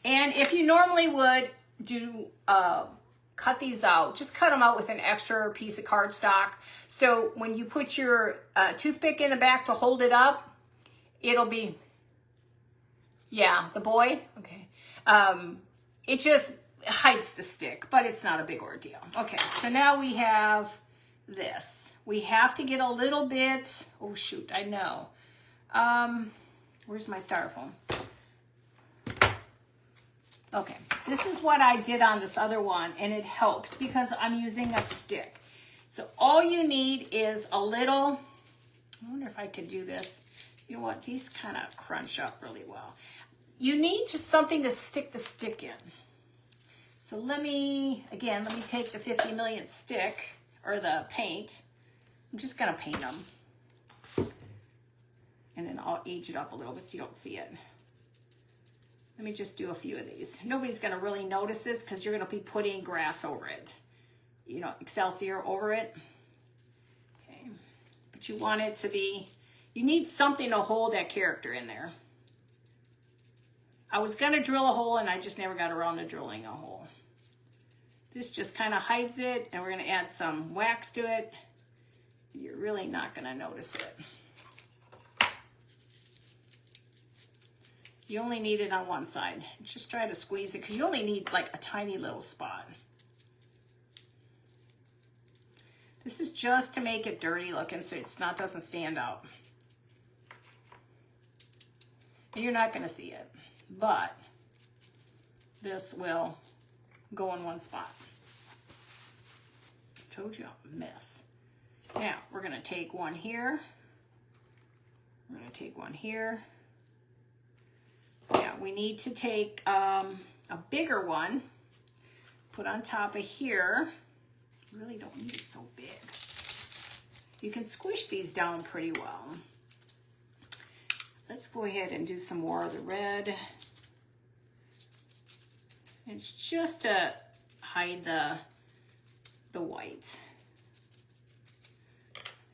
And if you normally would do cut these out, just cut them out with an extra piece of cardstock. So when you put your toothpick in the back to hold it up, it'll be, yeah, the boy, okay. It just hides the stick, but it's not a big ordeal. Okay, so now we have this. We have to get a little bit, oh shoot, I know. Where's my styrofoam? Okay, this is what I did on this other one, and it helps because I'm using a stick. So all you need is a little, I wonder if I could do this. You know what, these kind of crunch up really well. You need just something to stick the stick in. So let me take the 50 millionth stick, or the paint. I'm just gonna paint them. And then I'll age it up a little bit so you don't see it. Let me just do a few of these. Nobody's gonna really notice this because you're gonna be putting grass over it. You know, Excelsior over it. Okay, but you want it to be, you need something to hold that character in there. I was gonna drill a hole and I just never got around to drilling a hole. This just kind of hides it, and we're gonna add some wax to it. You're really not gonna notice it. You only need it on one side. Just try to squeeze it because you only need like a tiny little spot. This is just to make it dirty looking so it's not, doesn't stand out. And you're not gonna see it, but this will go in one spot. Told you, a mess. Now we're gonna take one here. We're gonna take one here. Yeah, we need to take a bigger one, put on top of here. You really don't need it so big. You can squish these down pretty well. Let's go ahead and do some more of the red. It's just to hide the white.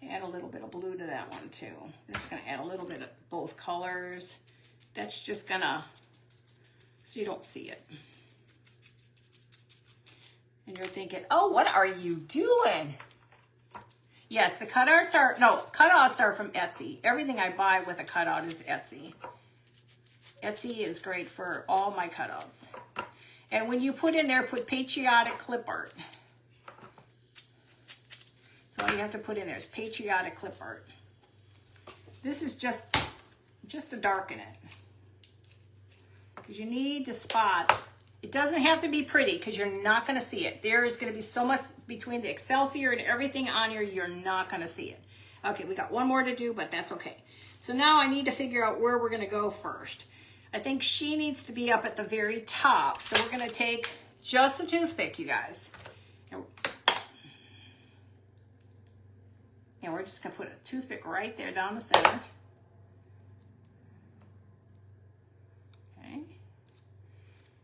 Add a little bit of blue to that one too. I'm just gonna add a little bit of both colors. That's just gonna, so you don't see it. And you're thinking, oh, what are you doing? Yes, the cutouts are from Etsy. Everything I buy with a cutout is Etsy. Etsy is great for all my cutouts. And when you put in there, put Patriotic clip art. So all you have to put in there is Patriotic clip art. This is just to darken it. Because you need to spot. It doesn't have to be pretty because you're not going to see it. There is going to be so much between the Excelsior and everything on here, you're not going to see it. Okay, we got one more to do, but that's okay. So now I need to figure out where we're going to go first. I think she needs to be up at the very top. So we're going to take just a toothpick, you guys. And we're just going to put a toothpick right there down the center. Okay.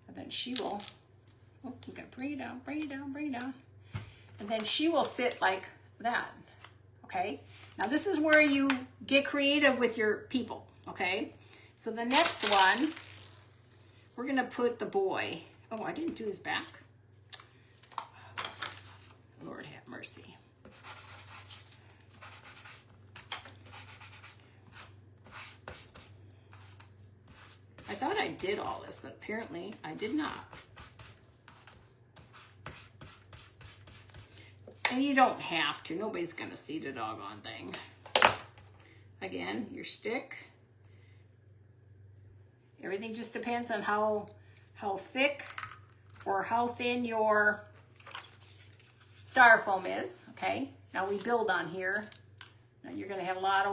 And then she will, oh, we got to bring it down, bring it down, bring it down. And then she will sit like that, okay? Now this is where you get creative with your people, okay? So the next one, we're gonna put the boy. Oh, I didn't do his back. Lord have mercy. I thought I did all this, but apparently I did not. And you don't have to. Nobody's gonna see the doggone thing. Again, your stick. Everything just depends on how thick or how thin your styrofoam is, okay? Now we build on here. Now you're gonna have a lot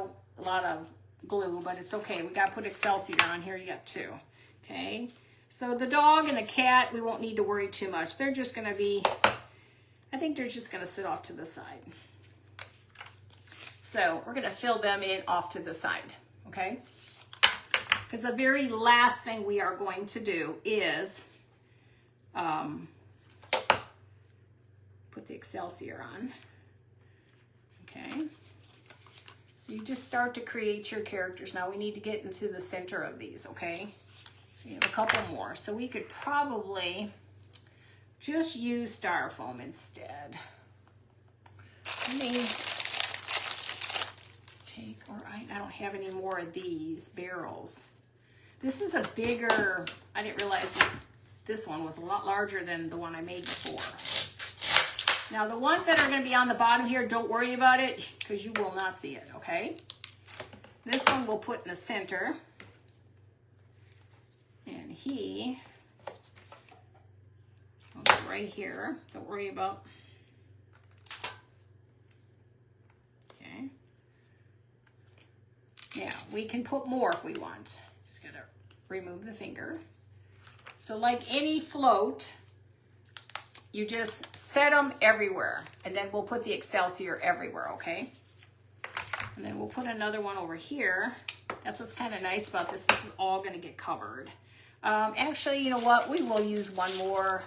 of glue, but it's okay. We gotta put Excelsior on here yet too, okay? So the dog and the cat, we won't need to worry too much. They're just gonna be, I think they're just gonna sit off to the side. So we're gonna fill them in off to the side, okay? Because the very last thing we are going to do is put the Excelsior on, okay? So you just start to create your characters. Now we need to get into the center of these, okay? So you have a couple more. So we could probably just use styrofoam instead. Let me take, or I don't have any more of these barrels. This is a bigger, I didn't realize this one was a lot larger than the one I made before. Now the ones that are gonna be on the bottom here, don't worry about it because you will not see it, okay? This one we'll put in the center. And he right here. Don't worry about. Okay. Now, we can put more if we want. Just gotta remove the finger. So like any float, you just set them everywhere, and then we'll put the Excelsior everywhere, okay? And then we'll put another one over here. That's what's kind of nice about this. This is all gonna get covered. Actually, you know what? We will use one more.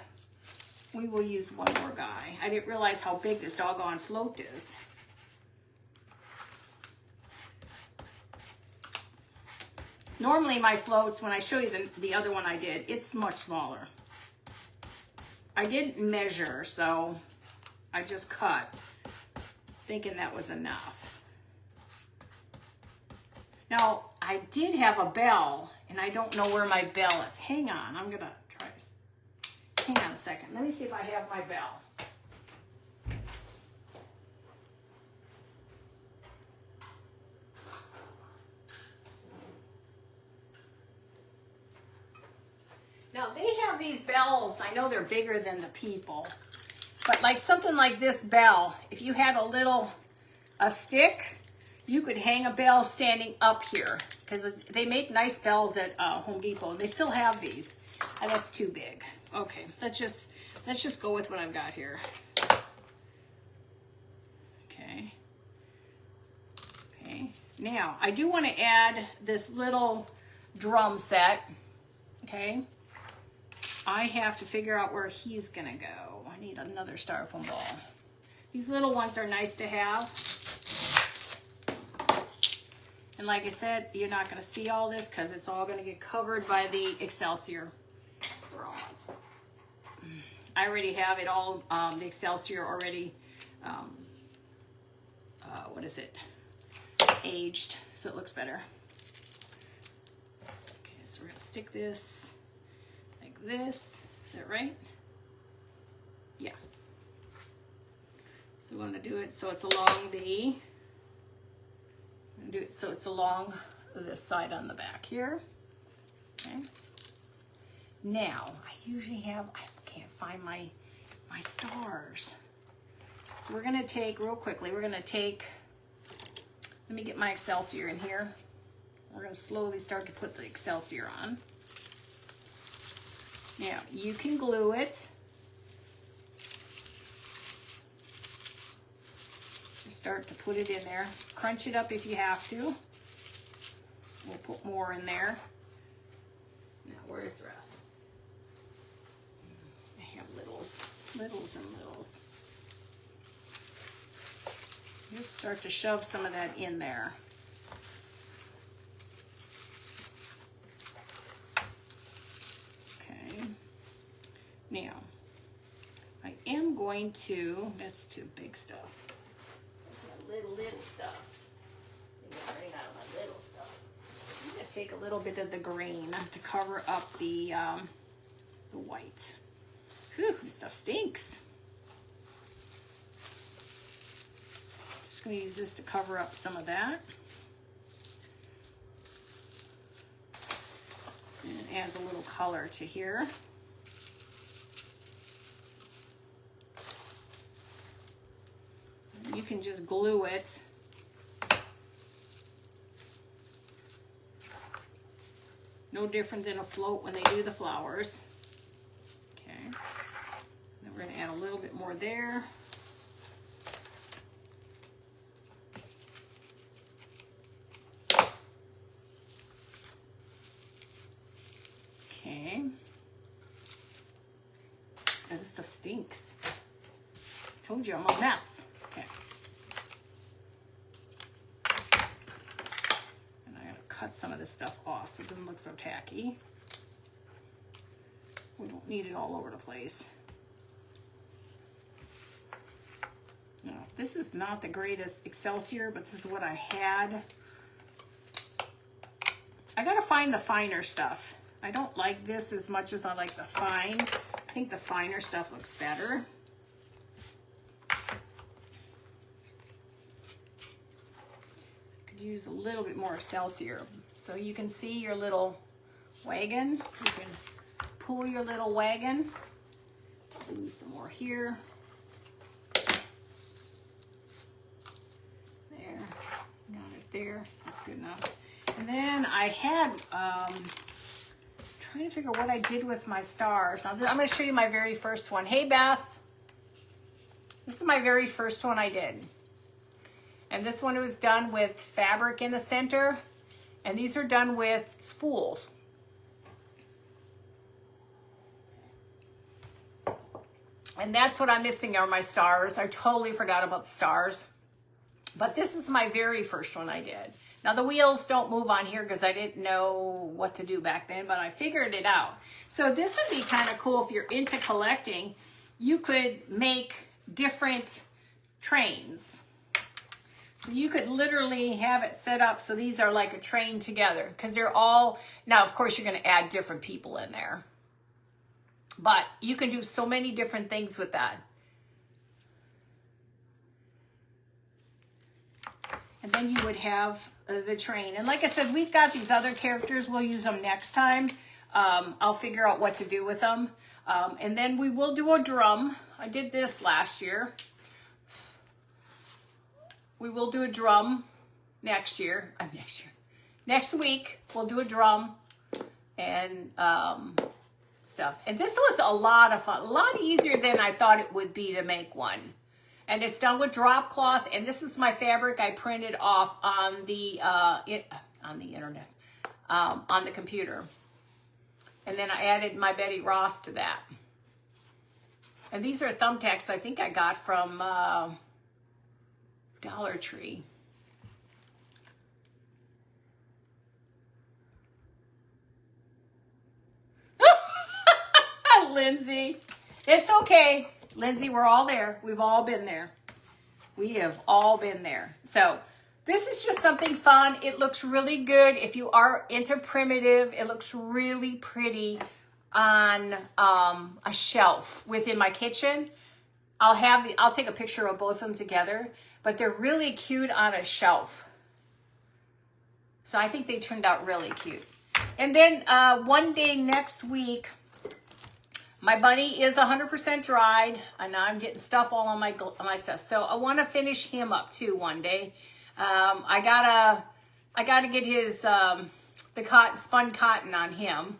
We will use one more guy. I didn't realize how big this doggone float is. Normally my floats, when I show you the other one I did, it's much smaller. I didn't measure, so I just cut, thinking that was enough. Now, I did have a bell, and I don't know where my bell is. Hang on, I'm gonna try this. Hang on a second. Let me see if I have my bell. Now, they have these bells. I know they're bigger than the people, but like something like this bell, if you had a stick, you could hang a bell standing up here, because they make nice bells at Home Depot, and they still have these. And that's too big. Okay, let's just go with what I've got here. Okay. Okay. Now, I do want to add this little drum set. Okay. I have to figure out where he's gonna go. I need another styrofoam ball. These little ones are nice to have. And like I said, you're not gonna see all this because it's all gonna get covered by the Excelsior. I already have it all, the Excelsior already, what is it? Aged, so it looks better. Okay, so we're gonna stick this this. Is that right? Yeah. So we're going to do it so it's along the, do it so it's along this side on the back here. Okay. Now, I usually have, I can't find my stars. So we're going to take, real quickly, we're going to take, let me get my Excelsior in here. We're going to slowly start to put the Excelsior on. Now, you can glue it. Just start to put it in there. Crunch it up if you have to. We'll put more in there. Now, where's the rest? I have littles and littles. Just start to shove some of that in there. Now, I am going to, that's too big stuff. There's that little stuff. I'm running out of my little stuff. I'm going to take a little bit of the green to cover up the white. Whew, this stuff stinks. Just going to use this to cover up some of that. And it adds a little color to here. You can just glue it. No different than a float when they do the flowers. Okay. Then we're going to add a little bit more there. Okay. Oh, this stuff stinks. Told you I'm a mess. Okay. And I gotta cut some of this stuff off so it doesn't look so tacky. We don't need it all over the place. Now, this is not the greatest Excelsior, but this is what I had. I gotta find the finer stuff. I don't like this as much as I like the fine. I think the finer stuff looks better. Use a little bit more Excelsior. So you can see your little wagon. You can pull your little wagon glue some more here. There, got it there. That's good enough. And then I had, trying to figure what I did with my stars. I'm going to show you my very first one. Hey, Beth. This is my very first one I did. And this one was done with fabric in the center. And these are done with spools. And that's what I'm missing are my stars. I totally forgot about the stars. But this is my very first one I did. Now the wheels don't move on here because I didn't know what to do back then, but I figured it out. So this would be kind of cool if you're into collecting. You could make different trains. So you could literally have it set up so these are like a train together because they're all, now of course you're going to add different people in there. But you can do so many different things with that. And then you would have the train. And like I said, we've got these other characters. We'll use them next time. I'll figure out what to do with them. And then we will do a drum. I did this last year. We will do a drum next year. Next week, we'll do a drum and stuff. And this was a lot of fun. A lot easier than I thought it would be to make one. And it's done with drop cloth, and this is my fabric I printed off on the internet, on the computer. And then I added my Betty Ross to that. And these are thumbtacks I think I got from Dollar Tree. Lindsay, it's okay. Lindsay, we're all there. We've all been there. We have all been there. So this is just something fun. It looks really good. If you are into primitive, it looks really pretty on a shelf within my kitchen. I'll take a picture of both of them together, but they're really cute on a shelf. So I think they turned out really cute. And then one day next week, my bunny is 100% dried, and now I'm getting stuff all on my stuff. So I want to finish him up too one day. I gotta get his the spun cotton on him.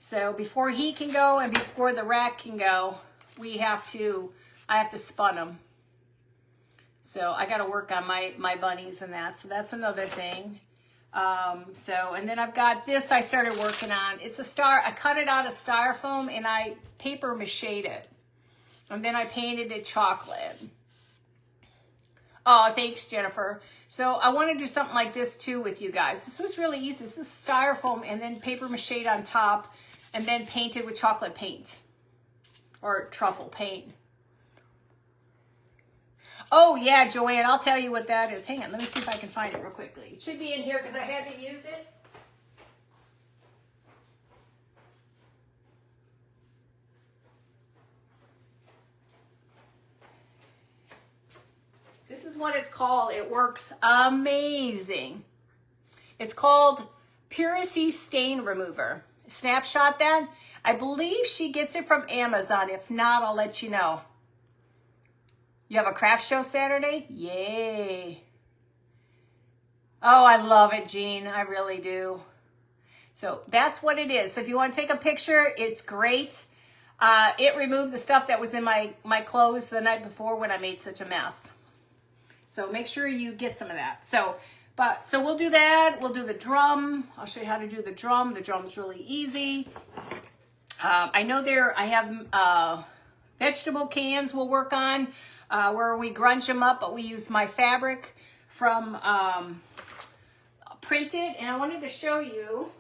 So before he can go and before the rack can go, I have to spun them. So I got to work on my bunnies and that. So that's another thing. And then I've got this I started working on. It's a star. I cut it out of styrofoam and I paper mache'd it. And then I painted it chocolate. Oh, thanks, Jennifer. So I want to do something like this too with you guys. This was really easy. This is styrofoam and then paper mache'd on top and then painted with chocolate paint or truffle paint. Oh, yeah, Joanne, I'll tell you what that is. Hang on, let me see if I can find it real quickly. It should be in here because I had to use it. This is what it's called. It works amazing. It's called Purity Stain Remover. Snapshot that. I believe she gets it from Amazon. If not, I'll let you know. You have a craft show Saturday? Yay. Oh, I love it, Jean. I really do. So that's what it is. So if you want to take a picture, it's great. It removed the stuff that was in my clothes the night before when I made such a mess. So make sure you get some of that. So we'll do that. We'll do the drum. I'll show you how to do the drum. The drum's really easy. I know I have vegetable cans we'll work on. Where we grunge them up, but we use my fabric from Printed. And I wanted to show you,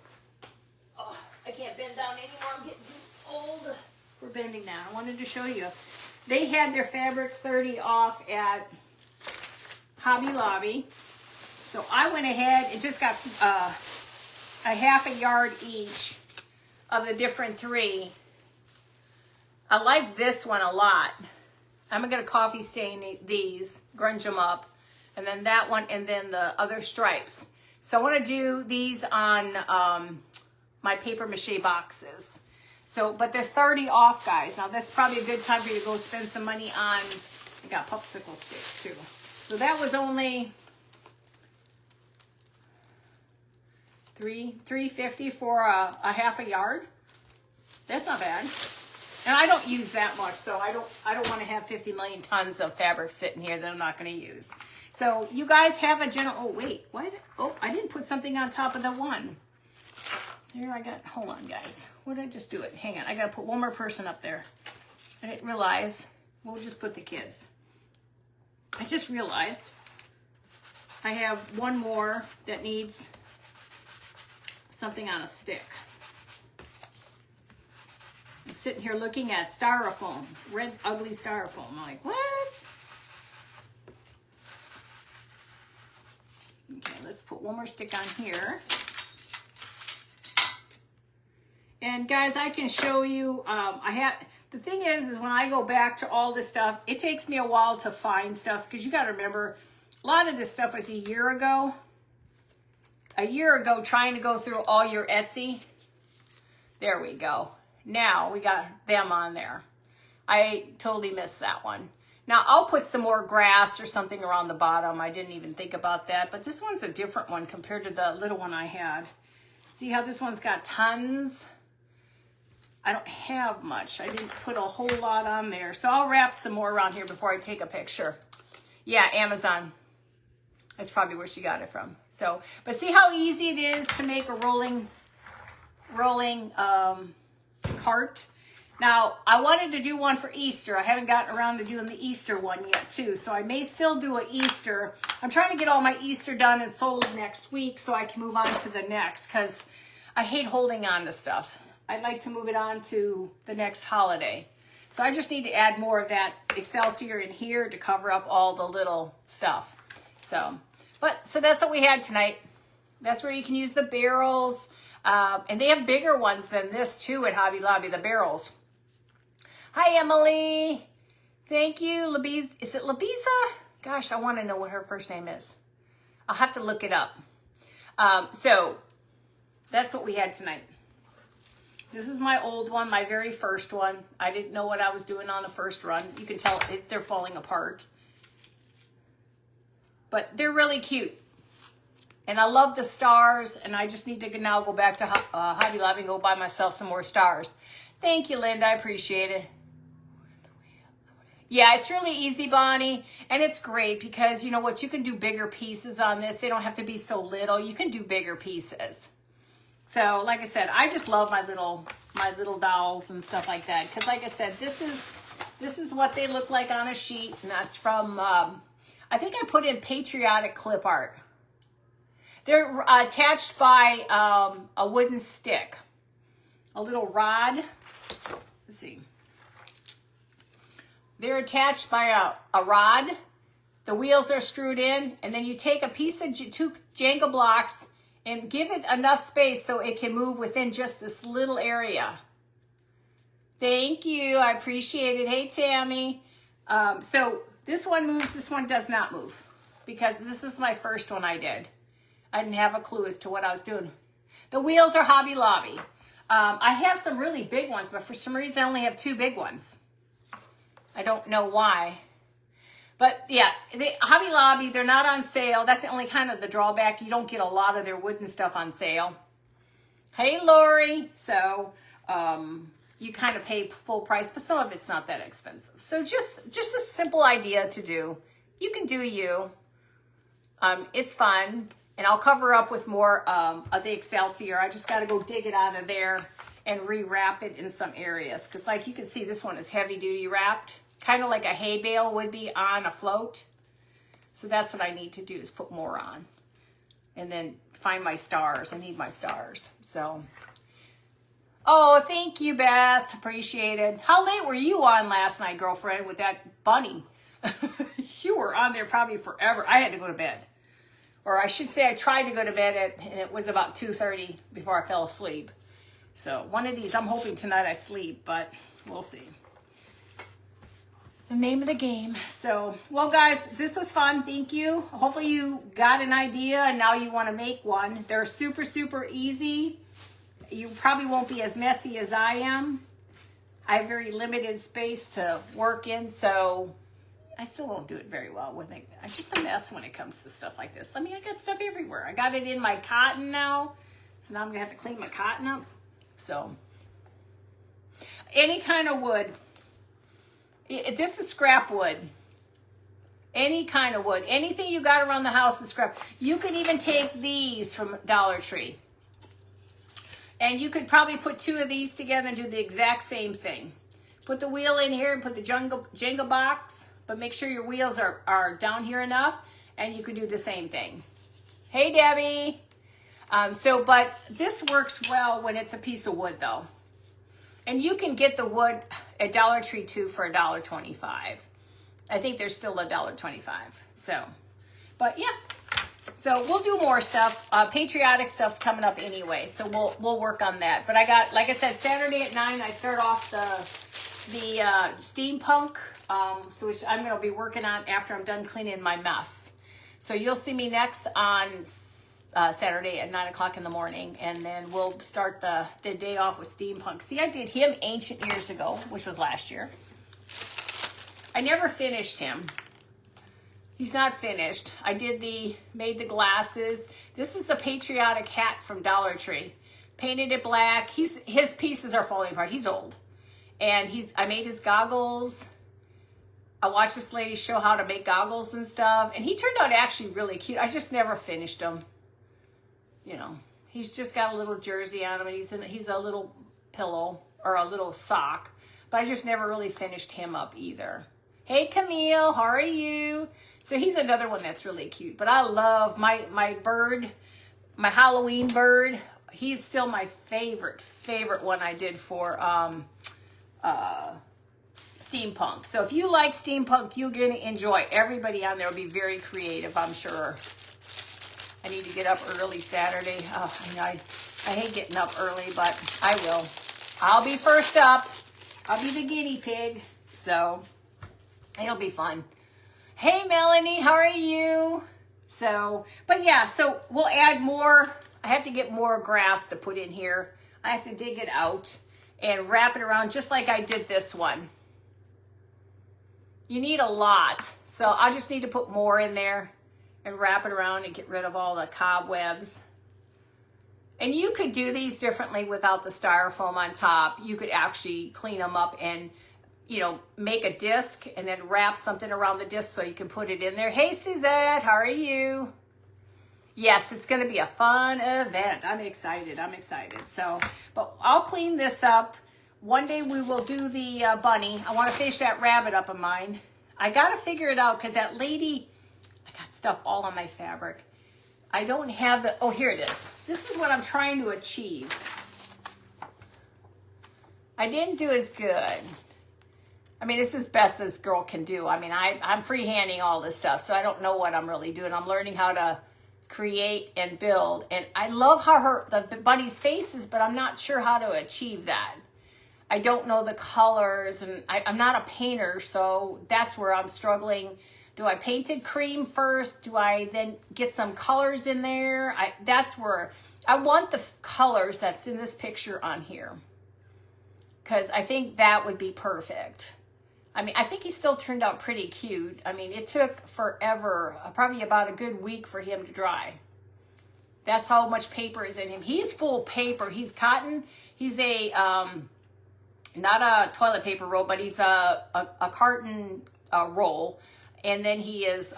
oh, I can't bend down anymore. I'm getting too old for bending down. I wanted to show you. They had their fabric 30 off at Hobby Lobby. So I went ahead and just got a half a yard each of the different three. I like this one a lot. I'm going to coffee stain these, grunge them up, and then that one, and then the other stripes. So I want to do these on my paper mache boxes. So, but they're 30 off, guys. Now, that's probably a good time for you to go spend some money on, I got popsicle sticks, too. So that was only $3.50 for a half a yard. That's not bad. And I don't use that much, so I don't want to have 50 million tons of fabric sitting here that I'm not going to use. So you guys have a general, oh wait, what? Oh, I didn't put something on top of the one. Here I got, hold on guys. What did I just do it? Hang on, I got to put one more person up there. I didn't realize, we'll just put the kids. I just realized I have one more that needs something on a stick. I'm sitting here looking at styrofoam, red ugly styrofoam. I'm like, what? Okay, let's put one more stick on here. And guys, I can show you, the thing is when I go back to all this stuff, it takes me a while to find stuff because you got to remember, a lot of this stuff was a year ago. A year ago, trying to go through all your Etsy. There we go. Now we got them on there. I totally missed that one. Now I'll put some more grass or something around the bottom. I didn't even think about that, but this one's a different one compared to the little one I had. See how this one's got tons? I don't have much. I didn't put a whole lot on there. So I'll wrap some more around here before I take a picture. Yeah, Amazon. That's probably where she got it from. So, but see how easy it is to make a rolling cart. Now, I wanted to do one for Easter. I haven't gotten around to doing the Easter one yet, too. So I may still do an Easter. I'm trying to get all my Easter done and sold next week so I can move on to the next because I hate holding on to stuff. I'd like to move it on to the next holiday. So I just need to add more of that Excelsior in here to cover up all the little stuff. So that's what we had tonight. That's where you can use the barrels. And they have bigger ones than this too at Hobby Lobby, the barrels. Hi, Emily. Thank you, Labiza. Is it Labiza? Gosh, I want to know what her first name is. I'll have to look it up. So that's what we had tonight. This is my old one, my very first one. I didn't know what I was doing on the first run. You can tell they're falling apart. But they're really cute. And I love the stars, and I just need to now go back to Hobby Lobby and go buy myself some more stars. Thank you, Linda. I appreciate it. Yeah, it's really easy, Bonnie, and it's great because you know what? You can do bigger pieces on this. They don't have to be so little. You can do bigger pieces. So, like I said, I just love my little dolls and stuff like that because, like I said, this is what they look like on a sheet, and that's from I think I put in Patriotic clip art. They're attached by a wooden stick, a little rod. Let's see. They're attached by a rod. The wheels are screwed in, and then you take a piece of two Jenga blocks and give it enough space so it can move within just this little area. Thank you. I appreciate it. Hey, Tammy. So this one moves. This one does not move because this is my first one I did. I didn't have a clue as to what I was doing. The wheels are Hobby Lobby. I have some really big ones, but for some reason I only have two big ones. I don't know why. But yeah, Hobby Lobby, they're not on sale. That's the only kind of the drawback. You don't get a lot of their wooden stuff on sale. Hey, Lori. So you kind of pay full price, but some of it's not that expensive. So just a simple idea to do. You can do you. It's fun. And I'll cover up with more of the Excelsior. I just got to go dig it out of there and rewrap it in some areas. Because like you can see, this one is heavy duty wrapped. Kind of like a hay bale would be on a float. So that's what I need to do is put more on. And then find my stars. I need my stars. So, oh, thank you, Beth. Appreciate it. How late were you on last night, girlfriend, with that bunny? You were on there probably forever. I had to go to bed. Or I should say I tried to go to bed and it was about 2:30 before I fell asleep. So one of these, I'm hoping tonight I sleep, but we'll see. The name of the game. So, well, guys, this was fun. Thank you. Hopefully you got an idea and now you want to make one. They're super, super easy. You probably won't be as messy as I am. I have very limited space to work in, so I still don't do it very well with it. I'm just a mess when it comes to stuff like this. I mean, I got stuff everywhere. I got it in my cotton now, so now I'm gonna have to clean my cotton up. So, any kind of wood. This is scrap wood. Any kind of wood. Anything you got around the house is scrap. You can even take these from Dollar Tree. And you could probably put 2 of these together and do the exact same thing. Put the wheel in here and put the Jenga box, but make sure your wheels are down here enough, and you could do the same thing. Hey, Debbie. But this works well when it's a piece of wood, though. And you can get the wood at Dollar Tree, too, for $1.25. I think there's still $1.25. So, but yeah. So we'll do more stuff. Patriotic stuff's coming up anyway, so we'll work on that. But I got, like I said, Saturday at 9, I start off the steampunk, so which I'm going to be working on after I'm done cleaning my mess. So you'll see me next on Saturday at 9 o'clock in the morning, and then we'll start the day off with steampunk. See, I did him ancient years ago, which was last year. I never finished him. He's not finished. I made the glasses. This is the Patriotic hat from Dollar Tree. Painted it black. His pieces are falling apart. He's old. And I made his goggles. I watched this lady show how to make goggles and stuff. And he turned out actually really cute. I just never finished him. You know, he's just got a little jersey on him, and he's a little pillow or a little sock. But I just never really finished him up either. Hey, Camille, how are you? So he's another one that's really cute. But I love my bird, my Halloween bird. He's still my favorite one I did for steampunk. So if you like steampunk, you're going to enjoy. Everybody on there will be very creative, I'm sure. I need to get up early Saturday. Oh, I hate getting up early, but I will. I'll be first up. I'll be the guinea pig. So it'll be fun. Hey, Melanie, how are you? So, but yeah, so we'll add more. I have to get more grass to put in here. I have to dig it out and wrap it around just like I did this one. You need a lot. So I just need to put more in there and wrap it around and get rid of all the cobwebs. And you could do these differently without the styrofoam on top. You could actually clean them up and, you know, make a disc and then wrap something around the disc so you can put it in there. Hey, Suzette, how are you? Yes, it's going to be a fun event. I'm excited. So, but I'll clean this up. One day we will do the bunny. I want to finish that rabbit up of mine. I got to figure it out because that lady, I got stuff all on my fabric. I don't have oh, here it is. This is what I'm trying to achieve. I didn't do as good. I mean, this is best this girl can do. I mean, I'm freehanding all this stuff, so I don't know what I'm really doing. I'm learning how to create and build. And I love how the bunny's face is, but I'm not sure how to achieve that. I don't know the colors, and I'm not a painter, so that's where I'm struggling. Do I painted cream first? Do I then get some colors in there? That's where I want the colors that's in this picture on here, because I think that would be perfect. I mean, I think he still turned out pretty cute. I mean, it took forever, probably about a good week for him to dry. That's how much paper is in him. He's full paper. He's cotton. He's a, not a toilet paper roll, but he's a carton roll. And then he is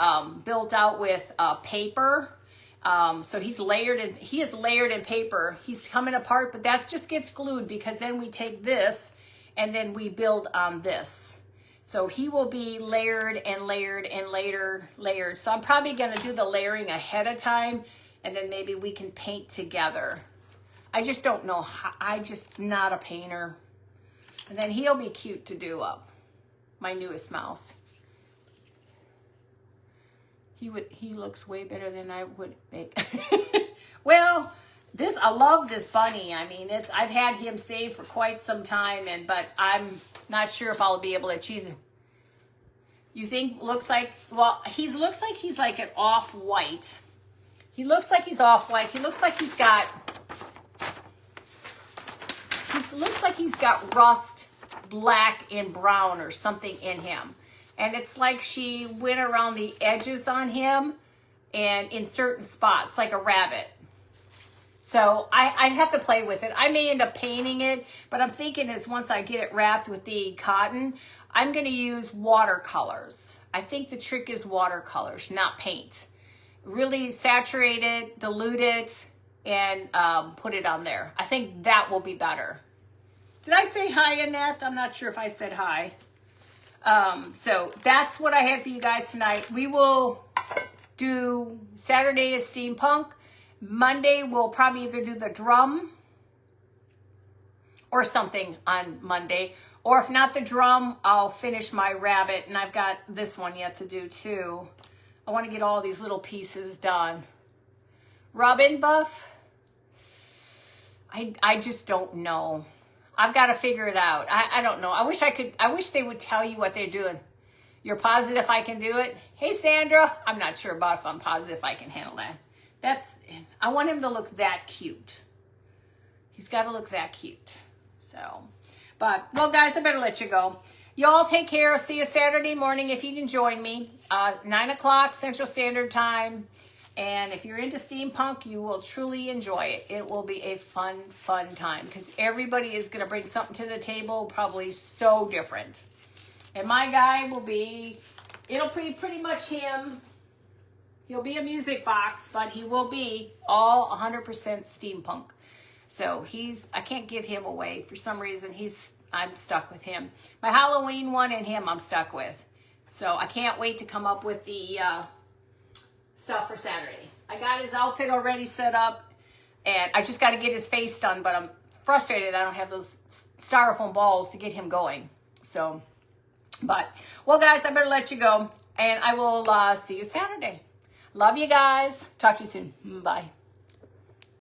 built out with paper. So he is layered in paper. He's coming apart, but that just gets glued because then we take this and then we build on this. So he will be layered and layered and layered. So I'm probably going to do the layering ahead of time, and then maybe we can paint together. I just don't know how. I'm just not a painter. And then he'll be cute to do up. My newest mouse. He looks way better than I would make. Well, I love this bunny. I mean, I've had him saved for quite some time, but I'm not sure if I'll be able to choose him. You think looks like, well, he looks like he's like an off-white. He looks like he's off-white. He looks like he's got looks like he's got rust, black, and brown or something in him. And it's like she went around the edges on him and in certain spots, like a rabbit. So I'd have to play with it. I may end up painting it, but I'm thinking is once I get it wrapped with the cotton, I'm going to use watercolors. I think the trick is watercolors, not paint. Really saturate it, dilute it, and put it on there. I think that will be better. Did I say hi, Annette? I'm not sure if I said hi. So that's what I had for you guys tonight. We will do Saturday is steampunk. Monday we'll probably either do the drum or something on Monday. Or if not the drum, I'll finish my rabbit. And I've got this one yet to do too. I want to get all these little pieces done. Robin Buff? I just don't know. I've got to figure it out. I don't know. I wish they would tell you what they're doing. You're positive I can do it? Hey, Sandra. I'm not sure about if I'm positive I can handle that. I want him to look that cute. He's got to look that cute. So, but, well, guys, I better let you go. Y'all take care. I'll see you Saturday morning if you can join me. 9 o'clock Central Standard Time. And if you're into steampunk, you will truly enjoy it. It will be a fun, fun time because everybody is going to bring something to the table, probably so different. And my guy will be, it'll be pretty much him. He'll be a music box, but he will be all 100% steampunk. So I can't give him away. For some reason, I'm stuck with him. My Halloween one and him I'm stuck with. So I can't wait to come up with the stuff for Saturday. I got his outfit already set up, and I just got to get his face done, but I'm frustrated I don't have those styrofoam balls to get him going. So, but, well, guys, I better let you go, and I will see you Saturday. Love you guys. Talk to you soon. Bye.